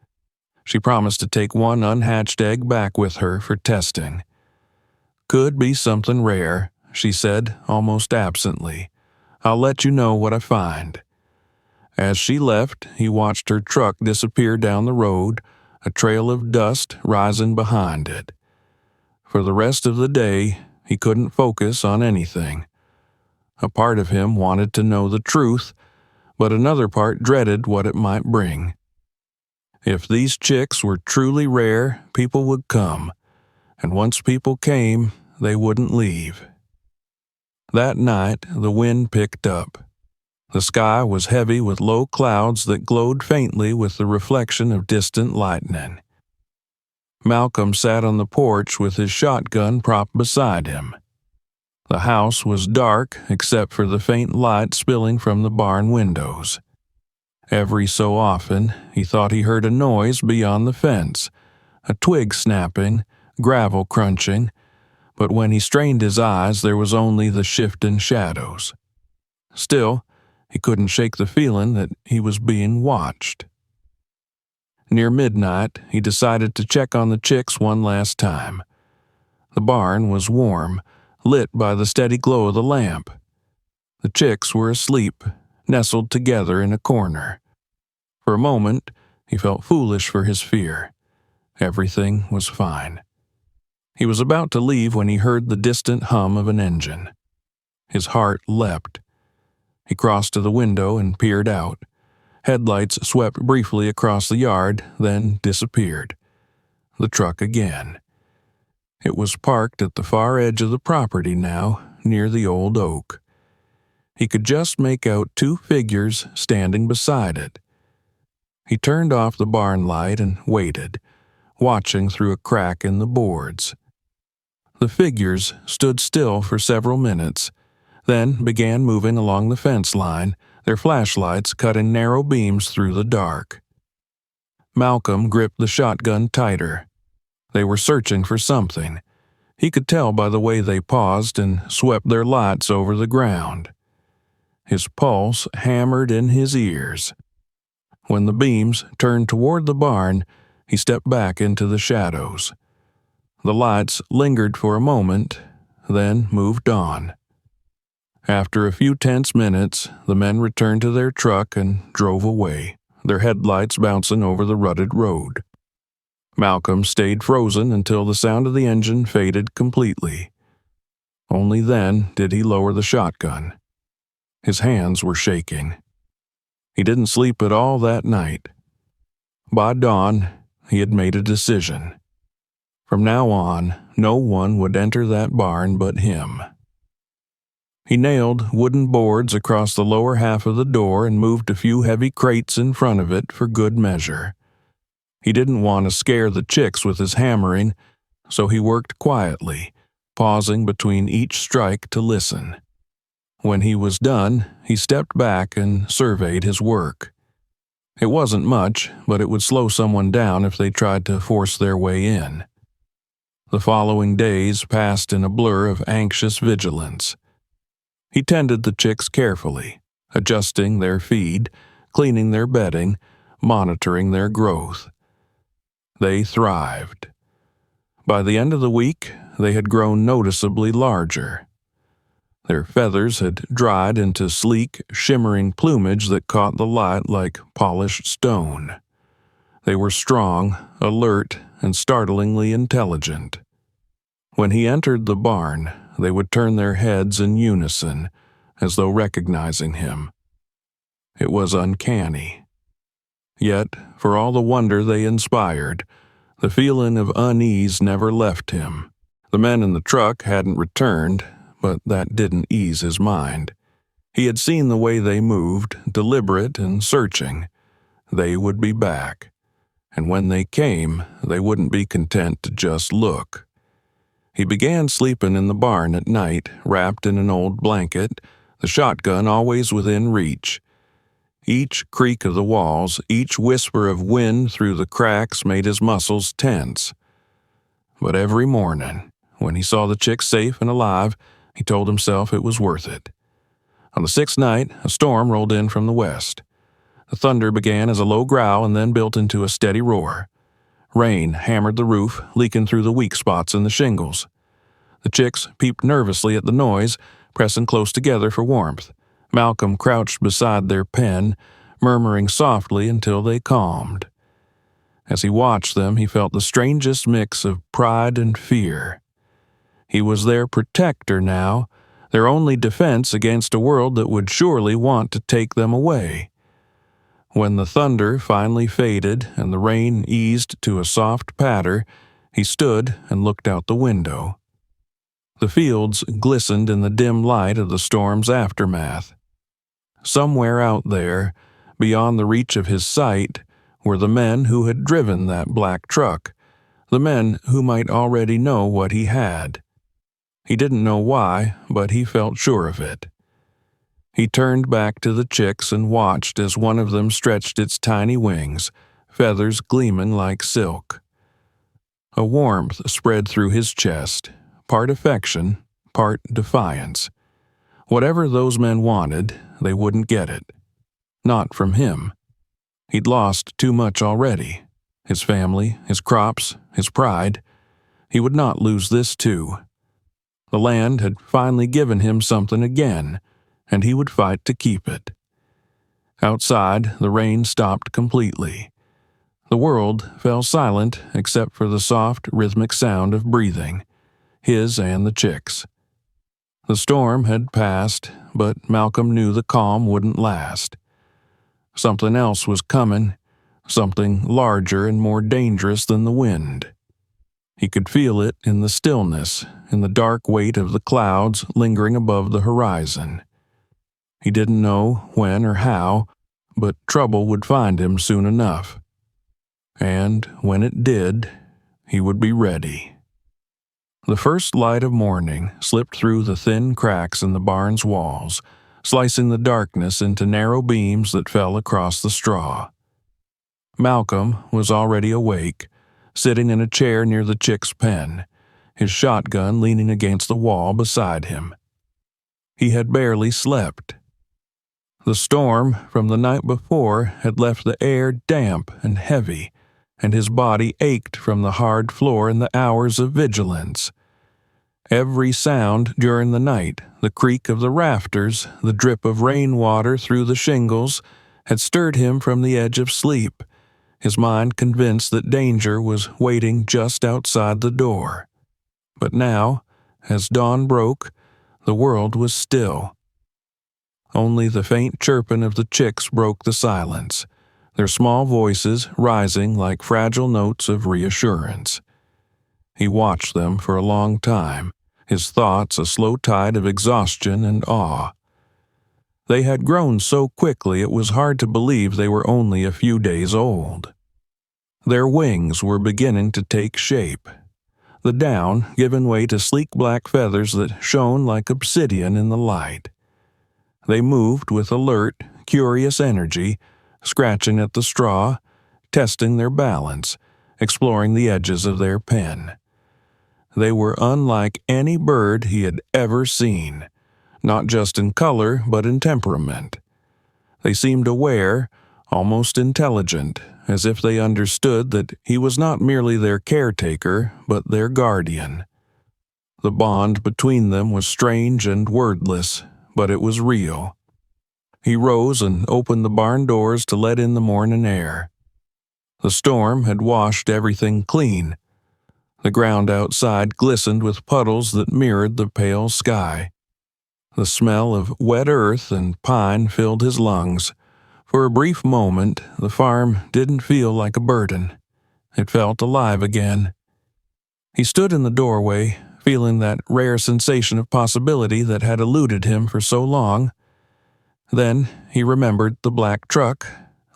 A: She promised to take one unhatched egg back with her for testing. Could be something rare, she said, almost absently. I'll let you know what I find. As she left, he watched her truck disappear down the road, a trail of dust rising behind it. For the rest of the day, he couldn't focus on anything. A part of him wanted to know the truth, but another part dreaded what it might bring. If these chicks were truly rare, people would come, and once people came, they wouldn't leave. That night, the wind picked up. The sky was heavy with low clouds that glowed faintly with the reflection of distant lightning. Malcolm sat on the porch with his shotgun propped beside him. The house was dark except for the faint light spilling from the barn windows. Every so often, he thought he heard a noise beyond the fence, a twig snapping, gravel crunching, but when he strained his eyes, there was only the shifting shadows. Still, he couldn't shake the feeling that he was being watched. Near midnight, he decided to check on the chicks one last time. The barn was warm, lit by the steady glow of the lamp. The chicks were asleep, nestled together in a corner. For a moment, he felt foolish for his fear. Everything was fine. He was about to leave when he heard the distant hum of an engine. His heart leapt. He crossed to the window and peered out. Headlights swept briefly across the yard, then disappeared. The truck again. It was parked at the far edge of the property now, near the old oak. He could just make out two figures standing beside it. He turned off the barn light and waited, watching through a crack in the boards. The figures stood still for several minutes, then began moving along the fence line, their flashlights cutting narrow beams through the dark. Malcolm gripped the shotgun tighter. They were searching for something. He could tell by the way they paused and swept their lights over the ground. His pulse hammered in his ears. When the beams turned toward the barn, he stepped back into the shadows. The lights lingered for a moment, then moved on. After a few tense minutes, the men returned to their truck and drove away, their headlights bouncing over the rutted road. Malcolm stayed frozen until the sound of the engine faded completely. Only then did he lower the shotgun. His hands were shaking. He didn't sleep at all that night. By dawn, he had made a decision. From now on, no one would enter that barn but him. He nailed wooden boards across the lower half of the door and moved a few heavy crates in front of it for good measure. He didn't want to scare the chicks with his hammering, so he worked quietly, pausing between each strike to listen. When he was done, he stepped back and surveyed his work. It wasn't much, but it would slow someone down if they tried to force their way in. The following days passed in a blur of anxious vigilance. He tended the chicks carefully, adjusting their feed, cleaning their bedding, monitoring their growth. They thrived. By the end of the week, they had grown noticeably larger. Their feathers had dried into sleek, shimmering plumage that caught the light like polished stone. They were strong, alert, and startlingly intelligent. When he entered the barn, they would turn their heads in unison, as though recognizing him. It was uncanny. Yet, for all the wonder they inspired, the feeling of unease never left him. The men in the truck hadn't returned, but that didn't ease his mind. He had seen the way they moved, deliberate and searching. They would be back. And when they came, they wouldn't be content to just look. He began sleeping in the barn at night, wrapped in an old blanket, the shotgun always within reach. Each creak of the walls, each whisper of wind through the cracks made his muscles tense. But every morning, when he saw the chicks safe and alive, he told himself it was worth it. On the sixth night, a storm rolled in from the west. The thunder began as a low growl and then built into a steady roar. Rain hammered the roof, leaking through the weak spots in the shingles. The chicks peeped nervously at the noise, pressing close together for warmth. Malcolm crouched beside their pen, murmuring softly until they calmed. As he watched them, he felt the strangest mix of pride and fear. He was their protector now, their only defense against a world that would surely want to take them away. When the thunder finally faded and the rain eased to a soft patter, he stood and looked out the window. The fields glistened in the dim light of the storm's aftermath. Somewhere out there, beyond the reach of his sight, were the men who had driven that black truck, the men who might already know what he had. He didn't know why, but he felt sure of it. He turned back to the chicks and watched as one of them stretched its tiny wings, feathers gleaming like silk. A warmth spread through his chest, part affection, part defiance. Whatever those men wanted, they wouldn't get it. Not from him. He'd lost too much already. His family, his crops, his pride. He would not lose this too. The land had finally given him something again, and he would fight to keep it. Outside, the rain stopped completely. The world fell silent except for the soft, rhythmic sound of breathing, his and the chicks. The storm had passed, but Malcolm knew the calm wouldn't last. Something else was coming, something larger and more dangerous than the wind. He could feel it in the stillness, in the dark weight of the clouds lingering above the horizon. He didn't know when or how, but trouble would find him soon enough. And when it did, he would be ready. The first light of morning slipped through the thin cracks in the barn's walls, slicing the darkness into narrow beams that fell across the straw. Malcolm was already awake, sitting in a chair near the chick's pen, his shotgun leaning against the wall beside him. He had barely slept. The storm from the night before had left the air damp and heavy, and his body ached from the hard floor and the hours of vigilance. Every sound during the night, the creak of the rafters, the drip of rainwater through the shingles, had stirred him from the edge of sleep, his mind convinced that danger was waiting just outside the door. But now, as dawn broke, the world was still. Only the faint chirping of the chicks broke the silence, their small voices rising like fragile notes of reassurance. He watched them for a long time, his thoughts a slow tide of exhaustion and awe. They had grown so quickly it was hard to believe they were only a few days old. Their wings were beginning to take shape, the down giving way to sleek black feathers that shone like obsidian in the light. They moved with alert, curious energy, scratching at the straw, testing their balance, exploring the edges of their pen. They were unlike any bird he had ever seen, not just in color but in temperament. They seemed aware, almost intelligent, as if they understood that he was not merely their caretaker but their guardian. The bond between them was strange and wordless, but it was real. He rose and opened the barn doors to let in the morning air. The storm had washed everything clean. The ground outside glistened with puddles that mirrored the pale sky. The smell of wet earth and pine filled his lungs. For a brief moment, the farm didn't feel like a burden. It felt alive again. He stood in the doorway, feeling that rare sensation of possibility that had eluded him for so long. Then he remembered the black truck,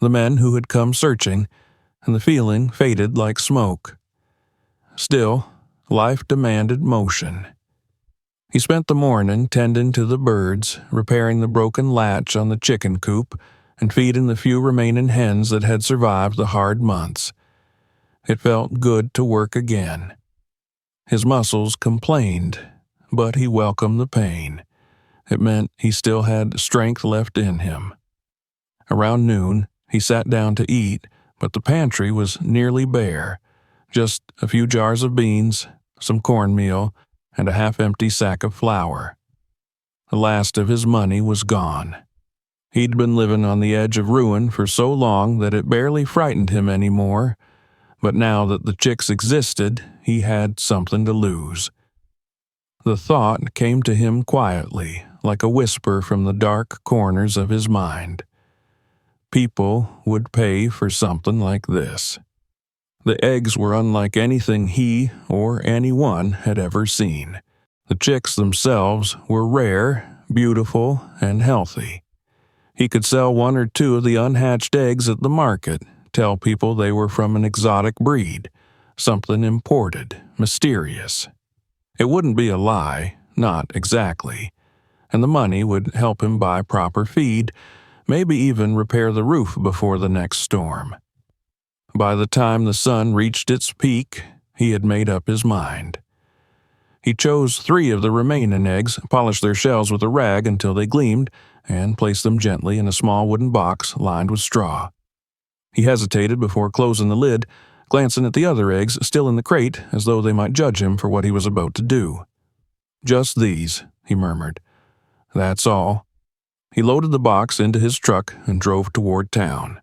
A: the men who had come searching, and the feeling faded like smoke. Still, life demanded motion. He spent the morning tending to the birds, repairing the broken latch on the chicken coop, and feeding the few remaining hens that had survived the hard months. It felt good to work again. His muscles complained, but he welcomed the pain. It meant he still had strength left in him. Around noon, he sat down to eat, but the pantry was nearly bare. Just a few jars of beans, some cornmeal, and a half-empty sack of flour. The last of his money was gone. He'd been living on the edge of ruin for so long that it barely frightened him anymore, but now that the chicks existed, he had something to lose. The thought came to him quietly, like a whisper from the dark corners of his mind. People would pay for something like this. The eggs were unlike anything he or anyone had ever seen. The chicks themselves were rare, beautiful, and healthy. He could sell one or two of the unhatched eggs at the market, tell people they were from an exotic breed, something imported, mysterious. It wouldn't be a lie, not exactly, and the money would help him buy proper feed, maybe even repair the roof before the next storm. By the time the sun reached its peak, he had made up his mind. He chose 3 of the remaining eggs, polished their shells with a rag until they gleamed, and placed them gently in a small wooden box lined with straw. He hesitated before closing the lid, glancing at the other eggs still in the crate as though they might judge him for what he was about to do. "Just these," he murmured. "That's all." He loaded the box into his truck and drove toward town.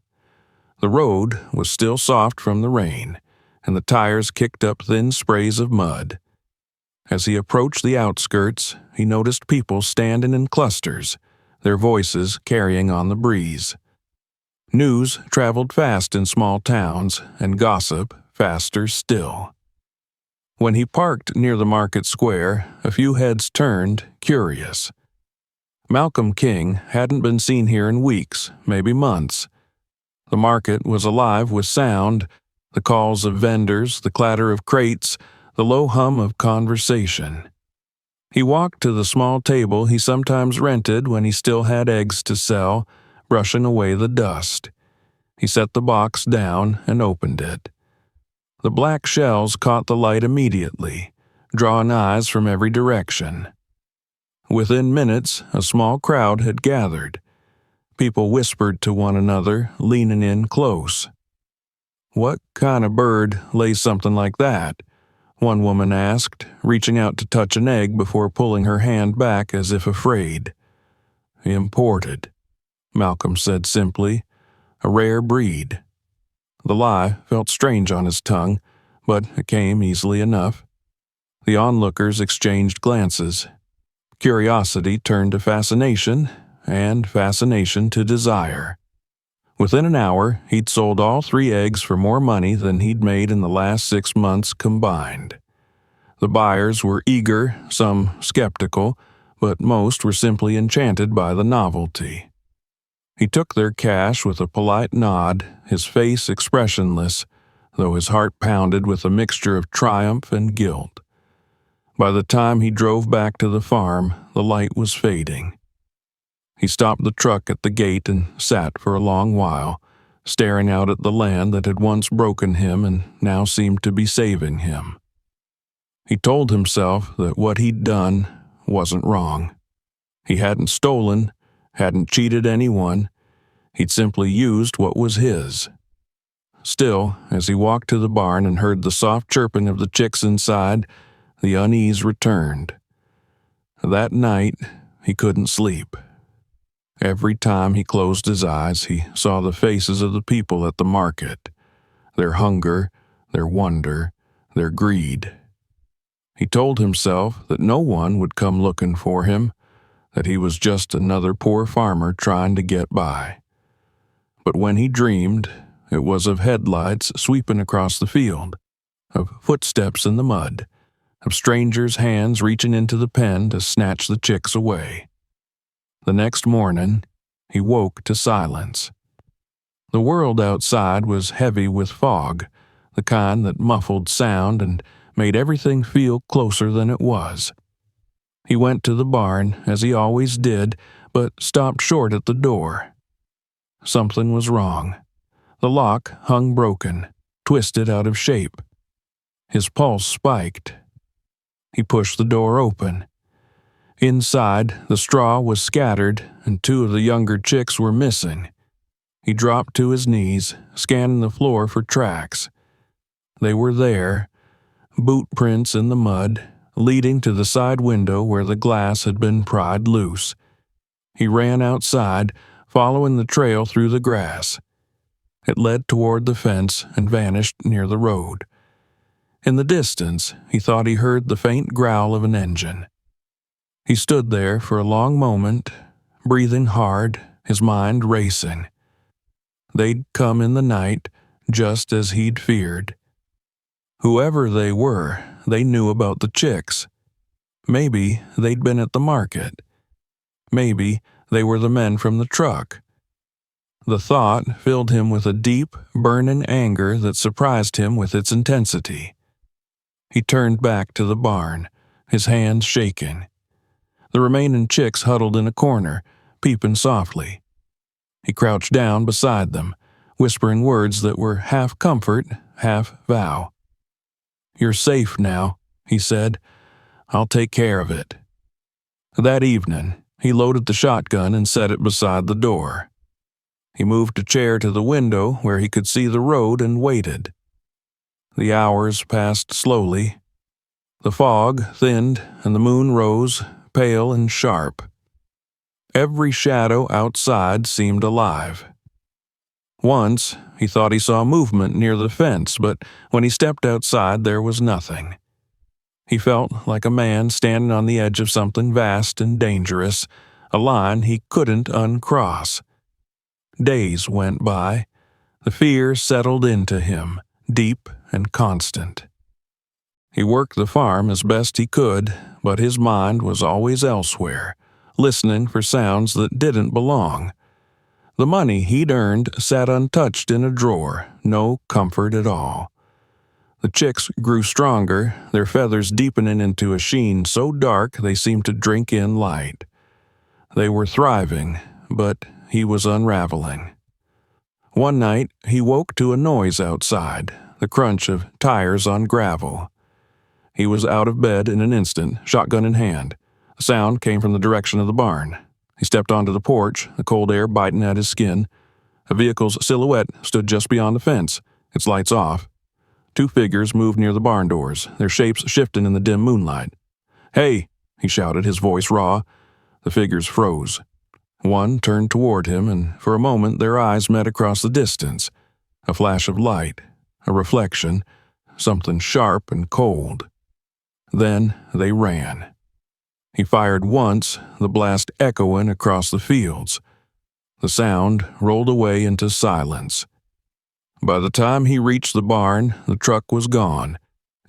A: The road was still soft from the rain, and the tires kicked up thin sprays of mud. As he approached the outskirts, he noticed people standing in clusters, their voices carrying on the breeze. News traveled fast in small towns, and gossip faster still. When he parked near the market square, a few heads turned, curious. Malcolm King hadn't been seen here in weeks, maybe months. The market was alive with sound, the calls of vendors, the clatter of crates, the low hum of conversation. He walked to the small table he sometimes rented when he still had eggs to sell, brushing away the dust. He set the box down and opened it. The black shells caught the light immediately, drawing eyes from every direction. Within minutes, a small crowd had gathered. People whispered to one another, leaning in close. "What kind of bird lays something like that?" one woman asked, reaching out to touch an egg before pulling her hand back as if afraid. "Imported," Malcolm said simply. "A rare breed." The lie felt strange on his tongue, but it came easily enough. The onlookers exchanged glances. Curiosity turned to fascination, and fascination to desire. Within an hour, he'd sold all 3 eggs for more money than he'd made in the last 6 months combined. The buyers were eager, some skeptical, but most were simply enchanted by the novelty. He took their cash with a polite nod, his face expressionless, though his heart pounded with a mixture of triumph and guilt. By the time he drove back to the farm, the light was fading. He stopped the truck at the gate and sat for a long while, staring out at the land that had once broken him and now seemed to be saving him. He told himself that what he'd done wasn't wrong. He hadn't stolen, hadn't cheated anyone. He'd simply used what was his. Still, as he walked to the barn and heard the soft chirping of the chicks inside, the unease returned. That night, he couldn't sleep. Every time he closed his eyes, he saw the faces of the people at the market, their hunger, their wonder, their greed. He told himself that no one would come looking for him, that he was just another poor farmer trying to get by. But when he dreamed, it was of headlights sweeping across the field, of footsteps in the mud, of strangers' hands reaching into the pen to snatch the chicks away. The next morning, he woke to silence. The world outside was heavy with fog, the kind that muffled sound and made everything feel closer than it was. He went to the barn, as he always did, but stopped short at the door. Something was wrong. The lock hung broken, twisted out of shape. His pulse spiked. He pushed the door open. Inside, the straw was scattered and 2 of the younger chicks were missing. He dropped to his knees, scanning the floor for tracks. They were there, boot prints in the mud, leading to the side window where the glass had been pried loose. He ran outside, following the trail through the grass. It led toward the fence and vanished near the road. In the distance, he thought he heard the faint growl of an engine. He stood there for a long moment, breathing hard, his mind racing. They'd come in the night, just as he'd feared. Whoever they were, they knew about the chicks. Maybe they'd been at the market. Maybe they were the men from the truck. The thought filled him with a deep, burning anger that surprised him with its intensity. He turned back to the barn, his hands shaking. The remaining chicks huddled in a corner, peeping softly. He crouched down beside them, whispering words that were half comfort, half vow. "You're safe now," he said. "I'll take care of it." That evening, he loaded the shotgun and set it beside the door. He moved a chair to the window where he could see the road and waited. The hours passed slowly. The fog thinned and the moon rose, pale and sharp. Every shadow outside seemed alive. Once, he thought he saw movement near the fence, but when he stepped outside, there was nothing. He felt like a man standing on the edge of something vast and dangerous, a line he couldn't uncross. Days went by. The fear settled into him, deep and constant. He worked the farm as best he could, but his mind was always elsewhere, listening for sounds that didn't belong. The money he'd earned sat untouched in a drawer, no comfort at all. The chicks grew stronger, their feathers deepening into a sheen so dark they seemed to drink in light. They were thriving, but he was unraveling. One night, he woke to a noise outside, the crunch of tires on gravel. He was out of bed in an instant, shotgun in hand. The sound came from the direction of the barn. He stepped onto the porch, the cold air biting at his skin. A vehicle's silhouette stood just beyond the fence, its lights off. 2 figures moved near the barn doors, their shapes shifting in the dim moonlight. "Hey!" he shouted, his voice raw. The figures froze. One turned toward him, and for a moment their eyes met across the distance. A flash of light, a reflection, something sharp and cold. Then they ran. He fired once, the blast echoing across the fields. The sound rolled away into silence. By the time he reached the barn, the truck was gone,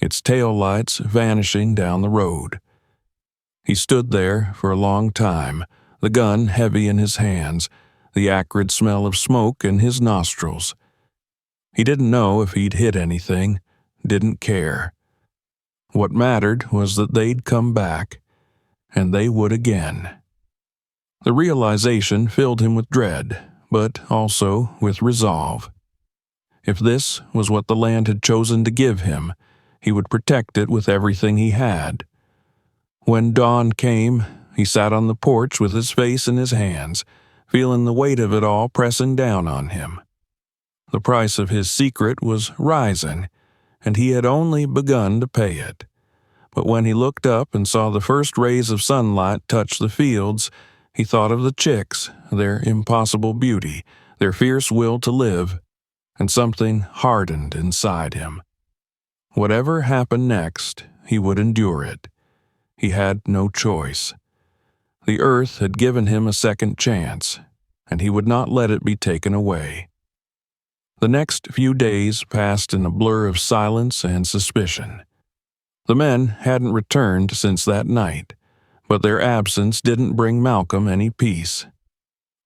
A: its tail lights vanishing down the road. He stood there for a long time, the gun heavy in his hands, the acrid smell of smoke in his nostrils. He didn't know if he'd hit anything, didn't care. What mattered was that they'd come back, and they would again. The realization filled him with dread, but also with resolve. If this was what the land had chosen to give him, he would protect it with everything he had. When dawn came, he sat on the porch with his face in his hands, feeling the weight of it all pressing down on him. The price of his secret was rising, and he had only begun to pay it. But when he looked up and saw the first rays of sunlight touch the fields, he thought of the chicks, their impossible beauty, their fierce will to live, and something hardened inside him. Whatever happened next, he would endure it. He had no choice. The earth had given him a second chance, and he would not let it be taken away. The next few days passed in a blur of silence and suspicion. The men hadn't returned since that night, but their absence didn't bring Malcolm any peace.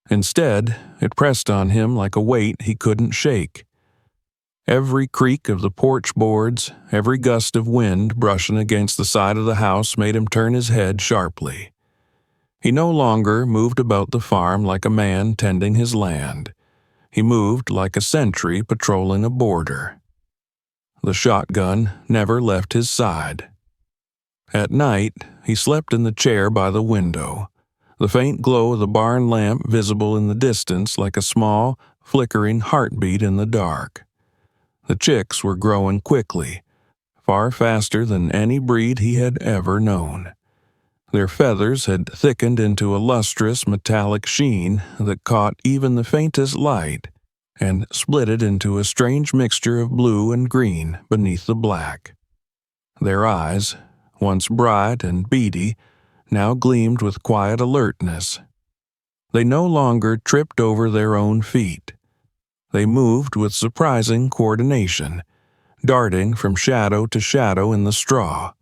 A: Instead, it pressed on him like a weight he couldn't shake. Every creak of the porch boards, every gust of wind brushing against the side of the house made him turn his head sharply. He no longer moved about the farm like a man tending his land. He moved like a sentry patrolling a border. The shotgun never left his side. At night, he slept in the chair by the window, the faint glow of the barn lamp visible in the distance like a small, flickering heartbeat in the dark. The chicks were growing quickly, far faster than any breed he had ever known. Their feathers had thickened into a lustrous metallic sheen that caught even the faintest light and split it into a strange mixture of blue and green beneath the black. Their eyes, once bright and beady, now gleamed with quiet alertness. They no longer tripped over their own feet. They moved with surprising coordination, darting from shadow to shadow in the straw.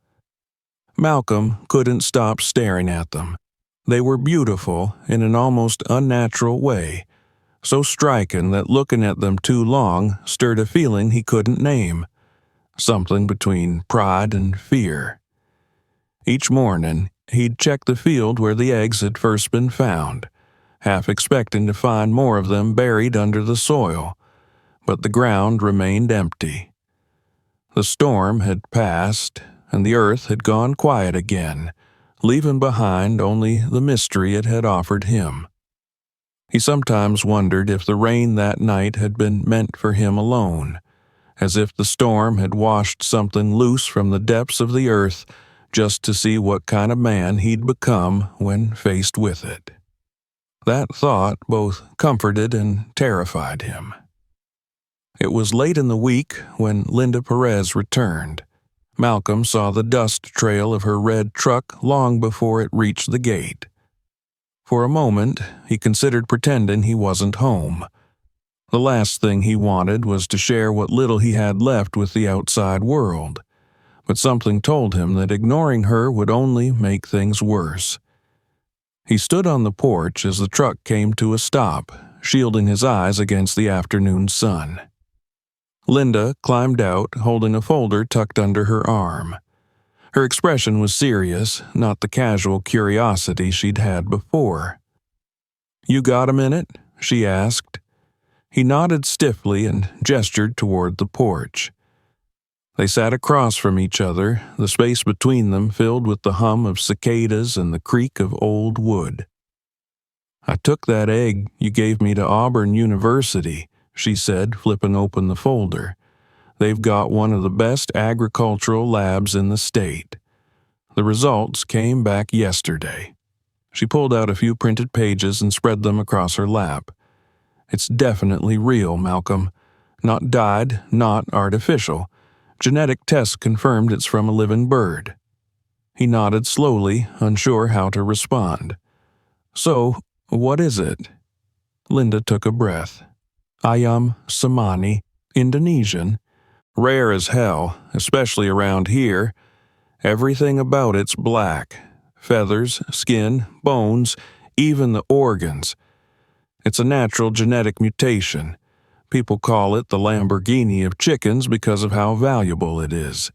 A: Malcolm couldn't stop staring at them. They were beautiful in an almost unnatural way, so striking that looking at them too long stirred a feeling he couldn't name, something between pride and fear. Each morning, he'd check the field where the eggs had first been found, half expecting to find more of them buried under the soil, but the ground remained empty. The storm had passed, and the earth had gone quiet again, leaving behind only the mystery it had offered him. He sometimes wondered if the rain that night had been meant for him alone, as if the storm had washed something loose from the depths of the earth just to see what kind of man he'd become when faced with it. That thought both comforted and terrified him. It was late in the week when Linda Perez returned. Malcolm saw the dust trail of her red truck long before it reached the gate. For a moment, he considered pretending he wasn't home. The last thing he wanted was to share what little he had left with the outside world, but something told him that ignoring her would only make things worse. He stood on the porch as the truck came to a stop, shielding his eyes against the afternoon sun. Linda climbed out, holding a folder tucked under her arm. Her expression was serious, not the casual curiosity she'd had before. "You got a minute?" she asked. He nodded stiffly and gestured toward the porch. They sat across from each other, the space between them filled with the hum of cicadas and the creak of old wood. "I took that egg you gave me to Auburn University," she said, flipping open the folder. "They've got one of the best agricultural labs in the state. The results came back yesterday." She pulled out a few printed pages and spread them across her lap. "It's definitely real, Malcolm. Not dyed, not artificial. Genetic tests confirmed it's from a living bird." He nodded slowly, unsure how to respond. "So, what is it?" Linda took a breath. "Ayam Cemani, Indonesian. Rare as hell, especially around here. Everything about it's black. Feathers, skin, bones, even the organs. It's a natural genetic mutation. People call it the Lamborghini of chickens because of how valuable it is.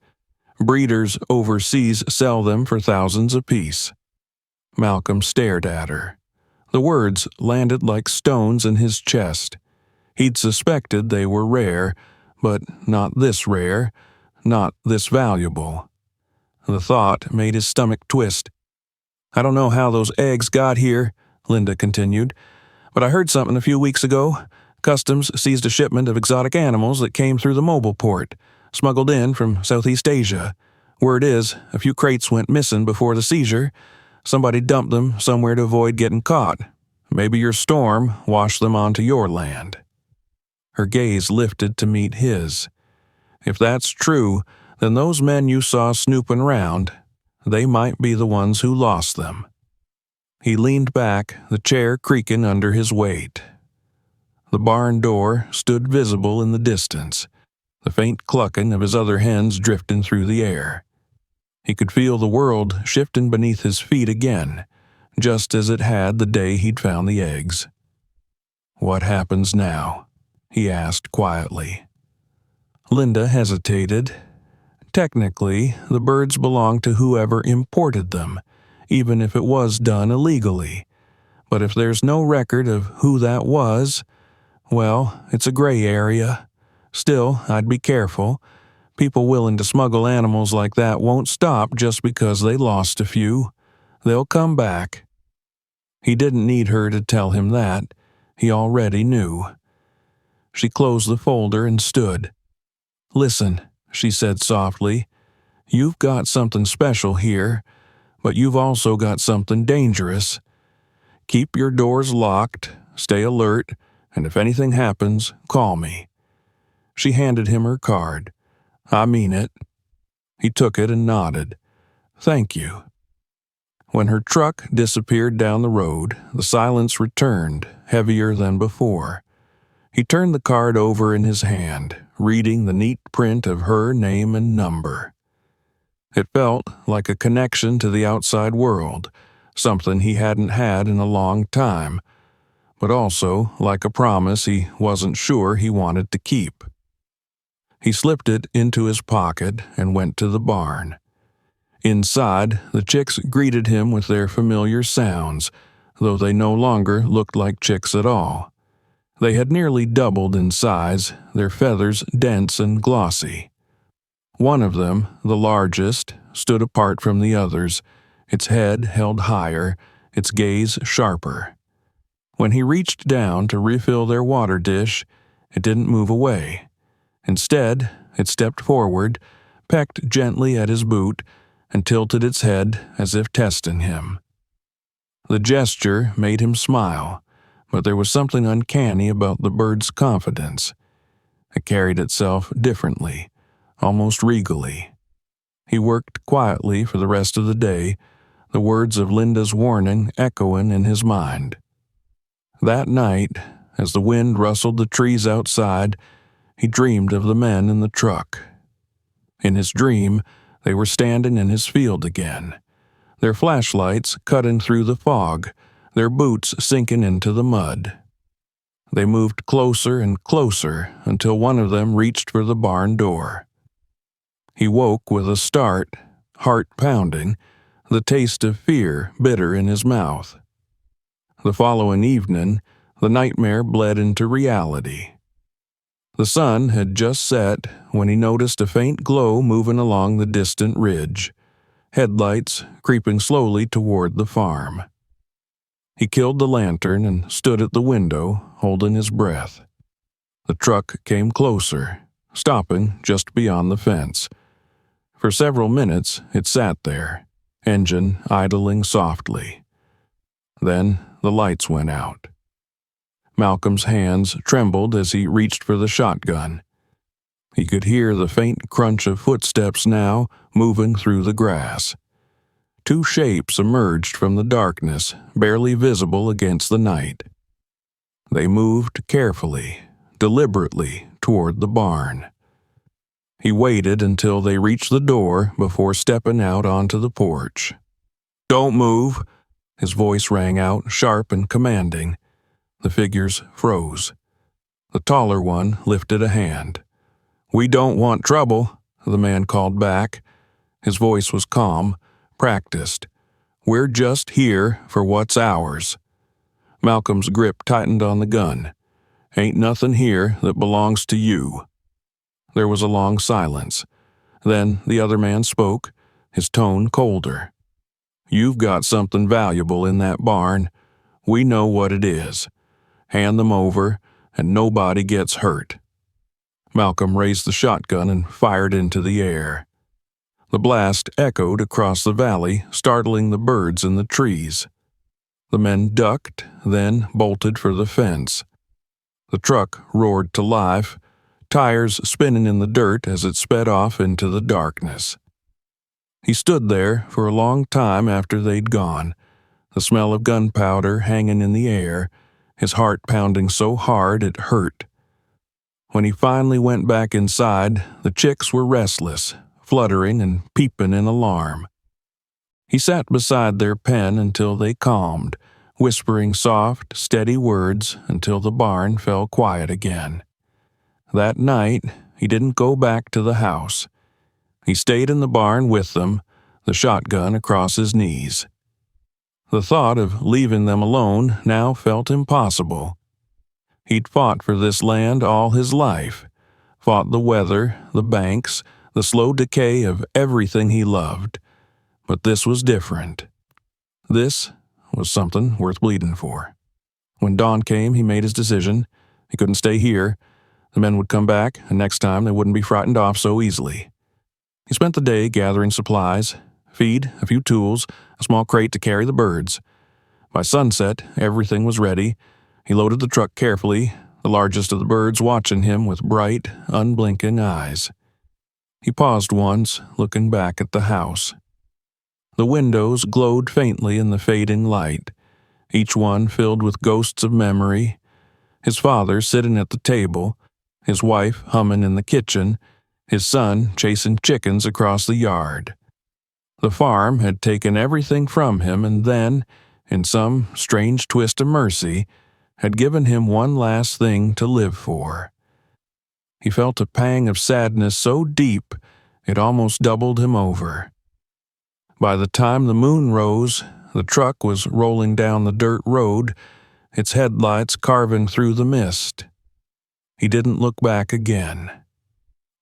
A: Breeders overseas sell them for thousands apiece." Malcolm stared at her. The words landed like stones in his chest. He'd suspected they were rare, but not this rare, not this valuable. The thought made his stomach twist. "I don't know how those eggs got here," Linda continued, "but I heard something a few weeks ago. Customs seized a shipment of exotic animals that came through the mobile port, smuggled in from Southeast Asia. Word is, a few crates went missing before the seizure. Somebody dumped them somewhere to avoid getting caught. Maybe your storm washed them onto your land." Her gaze lifted to meet his. "If that's true, then those men you saw snooping around, they might be the ones who lost them." He leaned back, the chair creaking under his weight. The barn door stood visible in the distance, the faint clucking of his other hens drifting through the air. He could feel the world shifting beneath his feet again, just as it had the day he'd found the eggs. "What happens now?" he asked quietly. Linda hesitated. Technically, the birds belonged to whoever imported them, even if it was done illegally. But if there's no record of who that was, Well, it's a gray area. Still, I'd be careful. People willing to smuggle animals like that won't stop just because they lost a few. They'll come back. He didn't need her to tell him that. He already knew. She closed the folder and stood. "Listen," she said softly, "you've got something special here, but you've also got something dangerous. Keep your doors locked, stay alert, and if anything happens, call me." She handed him her card. "I mean it." He took it and nodded. "Thank you." When her truck disappeared down the road, the silence returned, heavier than before. He turned the card over in his hand, reading the neat print of her name and number. It felt like a connection to the outside world, something he hadn't had in a long time, but also like a promise he wasn't sure he wanted to keep. He slipped it into his pocket and went to the barn. Inside, the chicks greeted him with their familiar sounds, though they no longer looked like chicks at all. They had nearly doubled in size, their feathers dense and glossy. One of them, the largest, stood apart from the others, its head held higher, its gaze sharper. When he reached down to refill their water dish, it didn't move away. Instead, it stepped forward, pecked gently at his boot, and tilted its head as if testing him. The gesture made him smile, but there was something uncanny about the bird's confidence. It carried itself differently, almost regally. He worked quietly for the rest of the day, the words of Linda's warning echoing in his mind. That night, as the wind rustled the trees outside, he dreamed of the men in the truck. In his dream, they were standing in his field again, their flashlights cutting through the fog, their boots sinking into the mud. They moved closer and closer until one of them reached for the barn door. He woke with a start, heart pounding, the taste of fear bitter in his mouth. The following evening, the nightmare bled into reality. The sun had just set when he noticed a faint glow moving along the distant ridge, headlights creeping slowly toward the farm. He killed the lantern and stood at the window, holding his breath. The truck came closer, stopping just beyond the fence. For several minutes it sat there, engine idling softly. Then the lights went out. Malcolm's hands trembled as he reached for the shotgun. He could hear the faint crunch of footsteps now moving through the grass. Two shapes emerged from the darkness, barely visible against the night. They moved carefully, deliberately toward the barn. He waited until they reached the door before stepping out onto the porch. "Don't move!" His voice rang out, sharp and commanding. The figures froze. The taller one lifted a hand. "We don't want trouble," the man called back. His voice was calm, practiced. "We're just here for what's ours." Malcolm's grip tightened on the gun. "Ain't nothing here that belongs to you." There was a long silence. Then the other man spoke, his tone colder. "You've got something valuable in that barn. We know what it is. Hand them over, and nobody gets hurt." Malcolm raised the shotgun and fired into the air. The blast echoed across the valley, startling the birds in the trees. The men ducked, then bolted for the fence. The truck roared to life, tires spinning in the dirt as it sped off into the darkness. He stood there for a long time after they'd gone, the smell of gunpowder hanging in the air, his heart pounding so hard it hurt. When he finally went back inside, the chicks were restless, fluttering and peeping in alarm. He sat beside their pen until they calmed, whispering soft, steady words until the barn fell quiet again. That night, he didn't go back to the house. He stayed in the barn with them, the shotgun across his knees. The thought of leaving them alone now felt impossible. He'd fought for this land all his life, fought the weather, the banks, the slow decay of everything he loved. But this was different. This was something worth bleeding for. When dawn came, he made his decision. He couldn't stay here. The men would come back, and next time they wouldn't be frightened off so easily. He spent the day gathering supplies, feed, a few tools, a small crate to carry the birds. By sunset, everything was ready. He loaded the truck carefully, the largest of the birds watching him with bright, unblinking eyes. He paused once, looking back at the house. The windows glowed faintly in the fading light, each one filled with ghosts of memory. His father sitting at the table, his wife humming in the kitchen, his son chasing chickens across the yard. The farm had taken everything from him and then, in some strange twist of mercy, had given him one last thing to live for. He felt a pang of sadness so deep it almost doubled him over. By the time the moon rose, the truck was rolling down the dirt road, its headlights carving through the mist. He didn't look back again.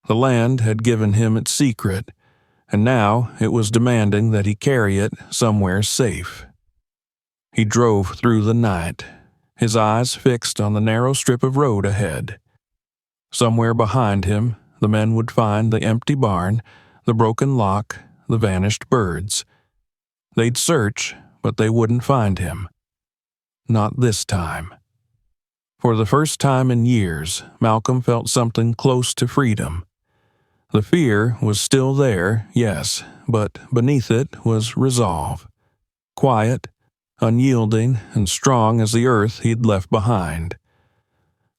A: The land had given him its secret, and now it was demanding that he carry it somewhere safe. He drove through the night, his eyes fixed on the narrow strip of road ahead. Somewhere behind him, the men would find the empty barn, the broken lock, the vanished birds. They'd search, but they wouldn't find him. Not this time. For the first time in years, Malcolm felt something close to freedom. The fear was still there, yes, but beneath it was resolve. Quiet, unyielding, and strong as the earth he'd left behind.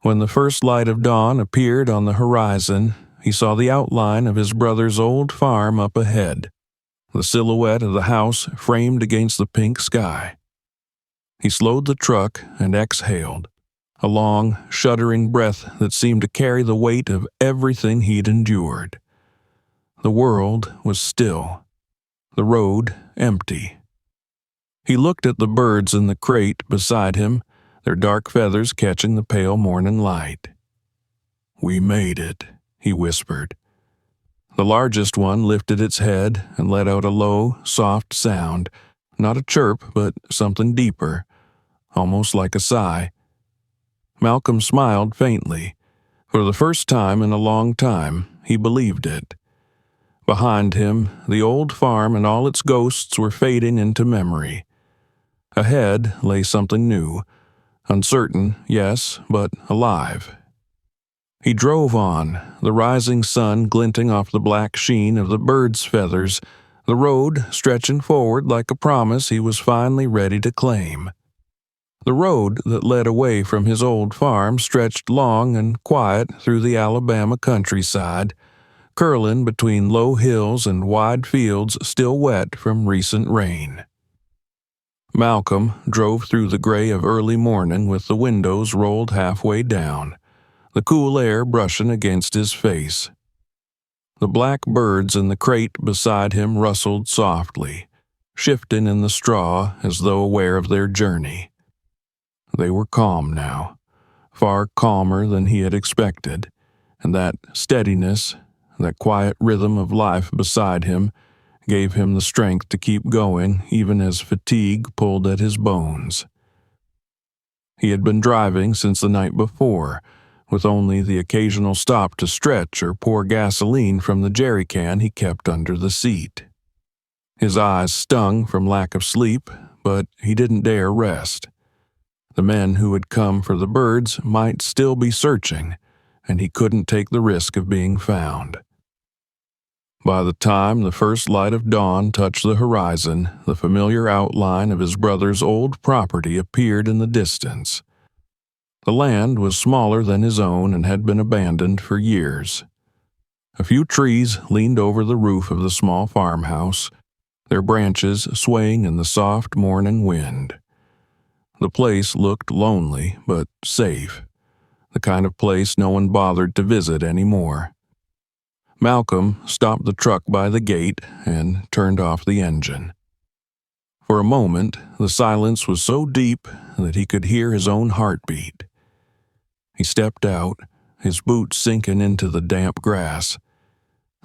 A: When the first light of dawn appeared on the horizon, he saw the outline of his brother's old farm up ahead, the silhouette of the house framed against the pink sky. He slowed the truck and exhaled, a long, shuddering breath that seemed to carry the weight of everything he'd endured. The world was still, the road empty. He looked at the birds in the crate beside him, their dark feathers catching the pale morning light. "We made it," he whispered. The largest one lifted its head and let out a low, soft sound, not a chirp, but something deeper, almost like a sigh. Malcolm smiled faintly. For the first time in a long time, he believed it. Behind him, the old farm and all its ghosts were fading into memory. Ahead lay something new, uncertain, yes, but alive. He drove on, the rising sun glinting off the black sheen of the birds' feathers, the road stretching forward like a promise he was finally ready to claim. The road that led away from his old farm stretched long and quiet through the Alabama countryside, curling between low hills and wide fields still wet from recent rain. Malcolm drove through the gray of early morning with the windows rolled halfway down, the cool air brushing against his face. The black birds in the crate beside him rustled softly, shifting in the straw as though aware of their journey. They were calm now, far calmer than he had expected, and that steadiness, that quiet rhythm of life beside him, gave him the strength to keep going even as fatigue pulled at his bones. He had been driving since the night before, with only the occasional stop to stretch or pour gasoline from the jerry can he kept under the seat. His eyes stung from lack of sleep, but he didn't dare rest. The men who had come for the birds might still be searching, and he couldn't take the risk of being found. By the time the first light of dawn touched the horizon, the familiar outline of his brother's old property appeared in the distance. The land was smaller than his own and had been abandoned for years. A few trees leaned over the roof of the small farmhouse, their branches swaying in the soft morning wind. The place looked lonely but safe, the kind of place no one bothered to visit anymore. Malcolm stopped the truck by the gate and turned off the engine. For a moment, the silence was so deep that he could hear his own heartbeat. He stepped out, his boots sinking into the damp grass.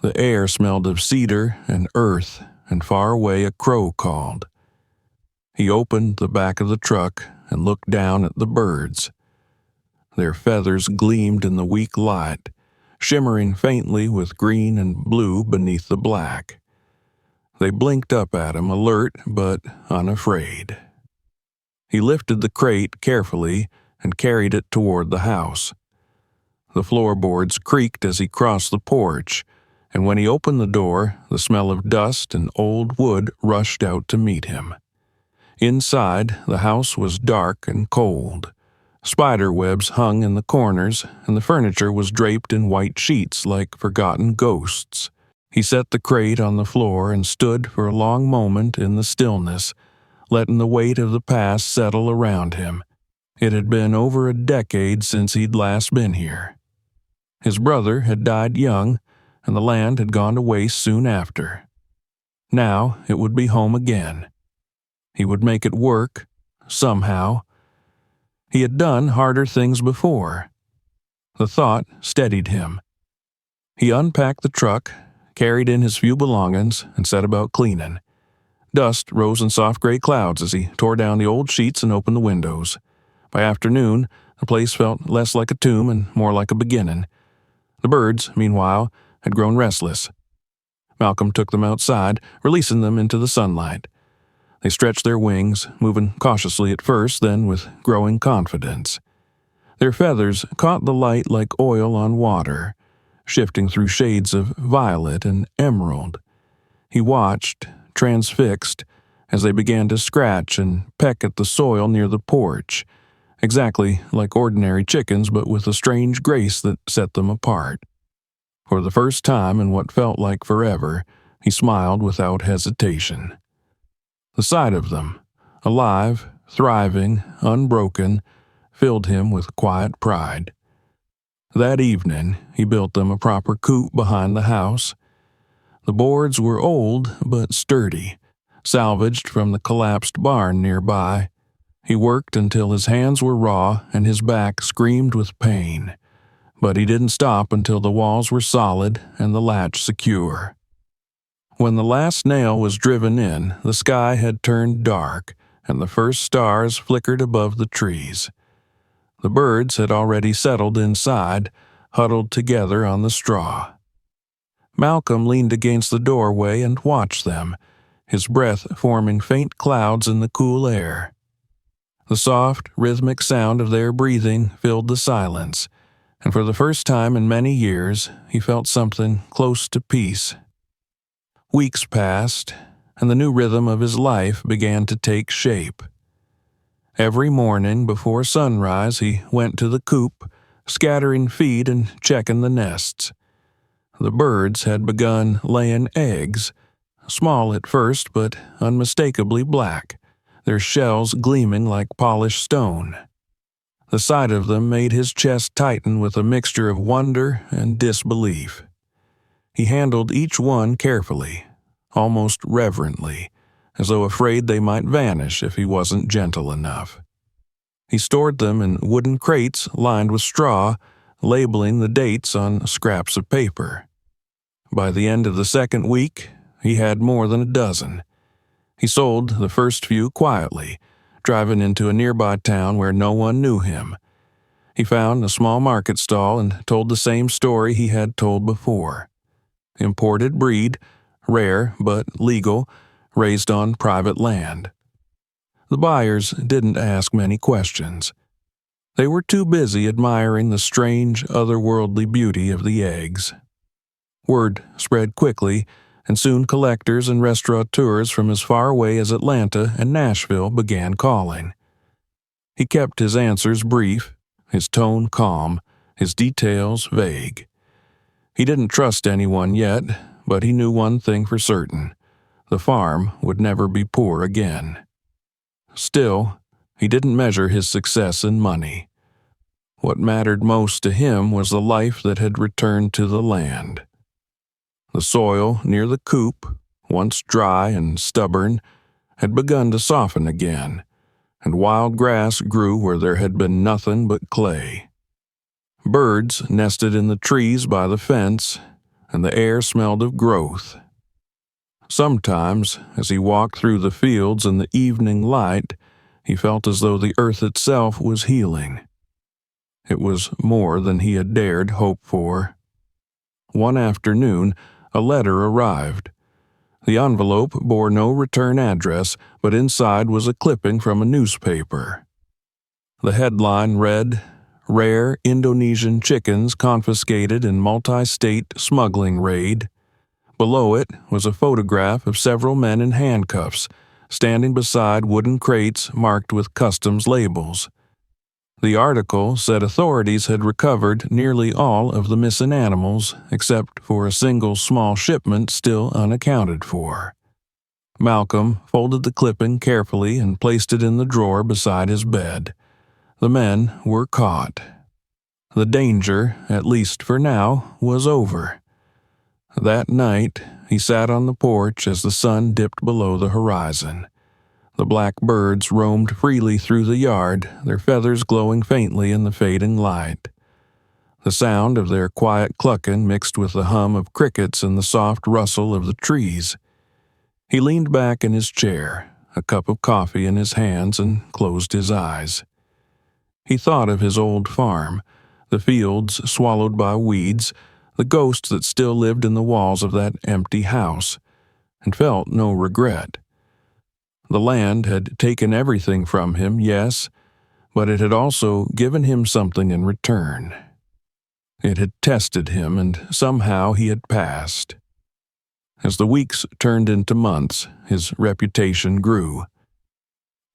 A: The air smelled of cedar and earth, and far away a crow called. He opened the back of the truck and looked down at the birds. Their feathers gleamed in the weak light, shimmering faintly with green and blue beneath the black. They blinked up at him, alert but unafraid. He lifted the crate carefully and carried it toward the house. The floorboards creaked as he crossed the porch, and when he opened the door, the smell of dust and old wood rushed out to meet him. Inside, the house was dark and cold. Spider webs hung in the corners, and the furniture was draped in white sheets like forgotten ghosts. He set the crate on the floor and stood for a long moment in the stillness, letting the weight of the past settle around him. It had been over a decade since he'd last been here. His brother had died young, and the land had gone to waste soon after. Now it would be home again. He would make it work, somehow. He had done harder things before. The thought steadied him. He unpacked the truck, carried in his few belongings, and set about cleaning. Dust rose in soft gray clouds as he tore down the old sheets and opened the windows. By afternoon, the place felt less like a tomb and more like a beginning. The birds, meanwhile, had grown restless. Malcolm took them outside, releasing them into the sunlight. They stretched their wings, moving cautiously at first, then with growing confidence. Their feathers caught the light like oil on water, shifting through shades of violet and emerald. He watched, transfixed, as they began to scratch and peck at the soil near the porch, exactly like ordinary chickens but with a strange grace that set them apart. For the first time in what felt like forever, he smiled without hesitation. The sight of them, alive, thriving, unbroken, filled him with quiet pride. That evening, he built them a proper coop behind the house. The boards were old but sturdy, salvaged from the collapsed barn nearby. He worked until his hands were raw and his back screamed with pain. But he didn't stop until the walls were solid and the latch secure. When the last nail was driven in, the sky had turned dark, and the first stars flickered above the trees. The birds had already settled inside, huddled together on the straw. Malcolm leaned against the doorway and watched them, his breath forming faint clouds in the cool air. The soft, rhythmic sound of their breathing filled the silence, and for the first time in many years, he felt something close to peace. Weeks passed, and the new rhythm of his life began to take shape. Every morning before sunrise, he went to the coop, scattering feed and checking the nests. The birds had begun laying eggs, small at first but unmistakably black, their shells gleaming like polished stone. The sight of them made his chest tighten with a mixture of wonder and disbelief. He handled each one carefully, almost reverently, as though afraid they might vanish if he wasn't gentle enough. He stored them in wooden crates lined with straw, labeling the dates on scraps of paper. By the end of the second week, he had more than a dozen. He sold the first few quietly, driving into a nearby town where no one knew him. He found a small market stall and told the same story he had told before. Imported breed, rare but legal, raised on private land. The buyers didn't ask many questions. They were too busy admiring the strange, otherworldly beauty of the eggs. Word spread quickly, and soon collectors and restaurateurs from as far away as Atlanta and Nashville began calling. He kept his answers brief, his tone calm, his details vague. He didn't trust anyone yet, but he knew one thing for certain: the farm would never be poor again. Still, he didn't measure his success in money. What mattered most to him was the life that had returned to the land. The soil near the coop, once dry and stubborn, had begun to soften again, and wild grass grew where there had been nothing but clay. Birds nested in the trees by the fence, and the air smelled of growth. Sometimes, as he walked through the fields in the evening light, he felt as though the earth itself was healing. It was more than he had dared hope for. One afternoon, a letter arrived. The envelope bore no return address, but inside was a clipping from a newspaper. The headline read, "Rare Indonesian chickens confiscated in multi-state smuggling raid." Below it was a photograph of several men in handcuffs, standing beside wooden crates marked with customs labels. The article said authorities had recovered nearly all of the missing animals, except for a single small shipment still unaccounted for. Malcolm folded the clipping carefully and placed it in the drawer beside his bed. The men were caught. The danger, at least for now, was over. That night, he sat on the porch as the sun dipped below the horizon. The black birds roamed freely through the yard, their feathers glowing faintly in the fading light. The sound of their quiet clucking mixed with the hum of crickets and the soft rustle of the trees. He leaned back in his chair, a cup of coffee in his hands, and closed his eyes. He thought of his old farm, the fields swallowed by weeds, the ghost that still lived in the walls of that empty house, and felt no regret. The land had taken everything from him, yes, but it had also given him something in return. It had tested him, and somehow he had passed. As the weeks turned into months, his reputation grew.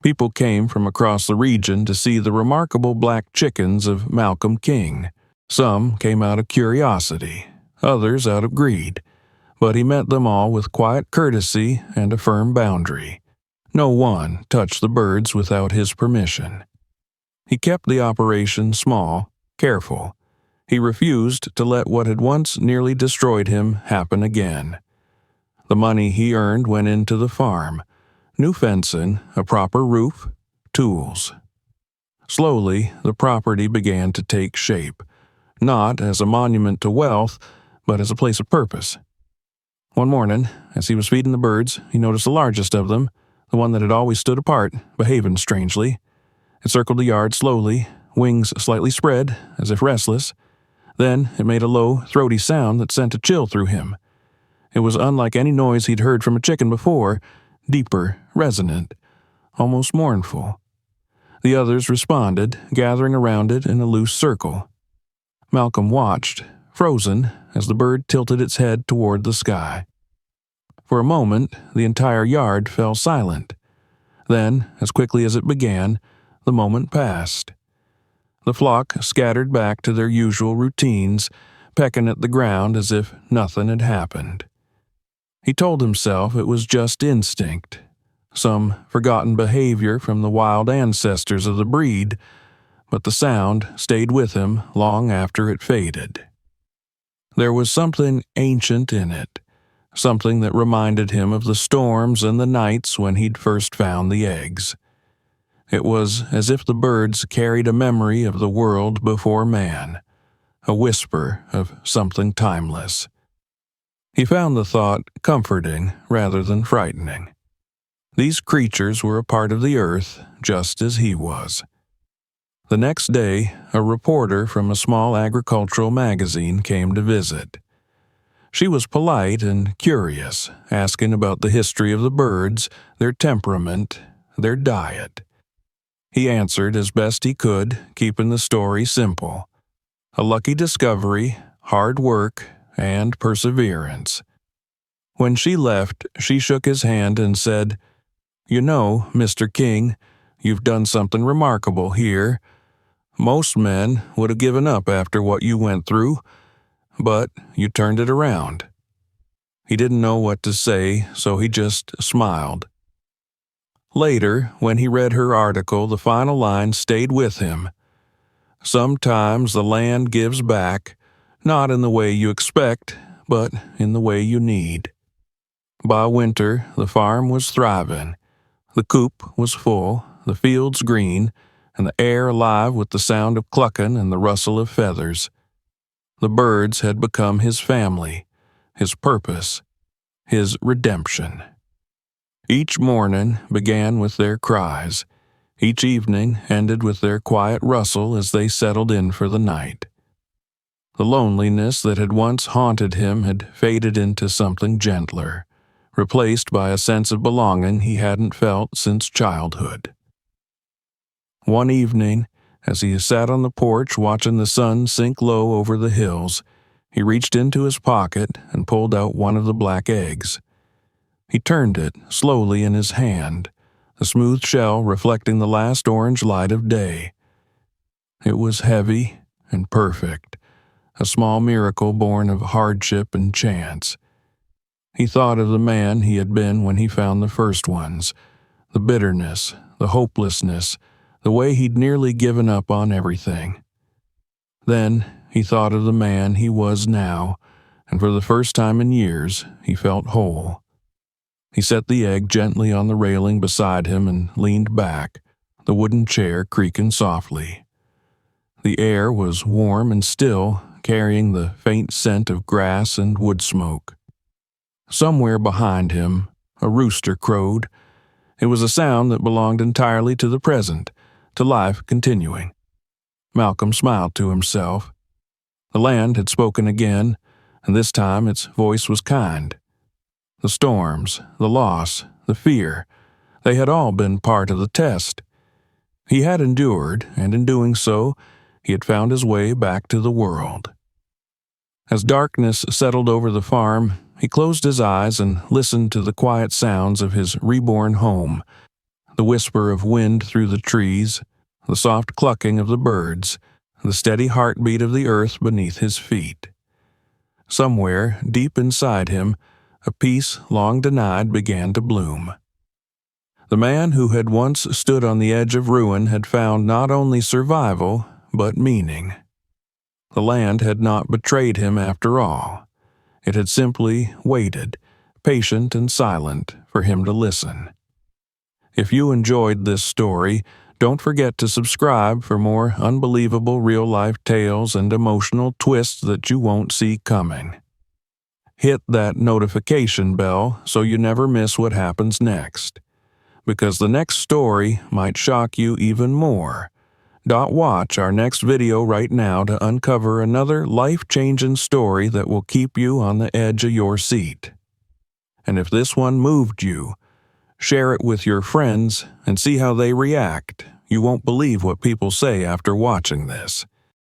A: People came from across the region to see the remarkable black chickens of Malcolm King. Some came out of curiosity, others out of greed, but he met them all with quiet courtesy and a firm boundary. No one touched the birds without his permission. He kept the operation small, careful. He refused to let what had once nearly destroyed him happen again. The money he earned went into the farm, new fencing, a proper roof, tools. Slowly, the property began to take shape, not as a monument to wealth, but as a place of purpose. One morning, as he was feeding the birds, he noticed the largest of them, the one that had always stood apart, behaving strangely. It circled the yard slowly, wings slightly spread, as if restless. Then it made a low, throaty sound that sent a chill through him. It was unlike any noise he'd heard from a chicken before, deeper, resonant, almost mournful. The others responded, gathering around it in a loose circle. Malcolm watched, frozen, as the bird tilted its head toward the sky. For a moment, the entire yard fell silent. Then, as quickly as it began, the moment passed. The flock scattered back to their usual routines, pecking at the ground as if nothing had happened. He told himself it was just instinct, some forgotten behavior from the wild ancestors of the breed, but the sound stayed with him long after it faded. There was something ancient in it, something that reminded him of the storms and the nights when he'd first found the eggs. It was as if the birds carried a memory of the world before man, a whisper of something timeless. He found the thought comforting rather than frightening. These creatures were a part of the earth just as he was. The next day, a reporter from a small agricultural magazine came to visit. She was polite and curious, asking about the history of the birds, their temperament, their diet. He answered as best he could, keeping the story simple. A lucky discovery, hard work, and perseverance. When she left, she shook his hand and said, "You know, Mr. King, you've done something remarkable here. Most men would have given up after what you went through, but you turned it around." He didn't know what to say, so he just smiled. Later, when he read her article, the final line stayed with him. "Sometimes the land gives back, not in the way you expect, but in the way you need." By winter, the farm was thriving. The coop was full, the fields green, and the air alive with the sound of clucking and the rustle of feathers. The birds had become his family, his purpose, his redemption. Each morning began with their cries. Each evening ended with their quiet rustle as they settled in for the night. The loneliness that had once haunted him had faded into something gentler, replaced by a sense of belonging he hadn't felt since childhood. One evening, as he sat on the porch watching the sun sink low over the hills, he reached into his pocket and pulled out one of the black eggs. He turned it slowly in his hand, the smooth shell reflecting the last orange light of day. It was heavy and perfect, a small miracle born of hardship and chance. He thought of the man he had been when he found the first ones, the bitterness, the hopelessness, the way he'd nearly given up on everything. Then he thought of the man he was now, and for the first time in years, he felt whole. He set the egg gently on the railing beside him and leaned back, the wooden chair creaking softly. The air was warm and still, carrying the faint scent of grass and wood smoke. Somewhere behind him, a rooster crowed. It was a sound that belonged entirely to the present, to life continuing. Malcolm smiled to himself. The land had spoken again, and this time its voice was kind. The storms, the loss, the fear, they had all been part of the test. He had endured, and in doing so, he had found his way back to the world. As darkness settled over the farm, he closed his eyes and listened to the quiet sounds of his reborn home, the whisper of wind through the trees, the soft clucking of the birds, the steady heartbeat of the earth beneath his feet. Somewhere, deep inside him, a peace long denied began to bloom. The man who had once stood on the edge of ruin had found not only survival, but meaning. The land had not betrayed him after all. It had simply waited, patient and silent, for him to listen. If you enjoyed this story, don't forget to subscribe for more unbelievable real-life tales and emotional twists that you won't see coming. Hit that notification bell so you never miss what happens next, because the next story might shock you even more. Watch our next video right now to uncover another life-changing story that will keep you on the edge of your seat. And if this one moved you, share it with your friends and see how they react. You won't believe what people say after watching this.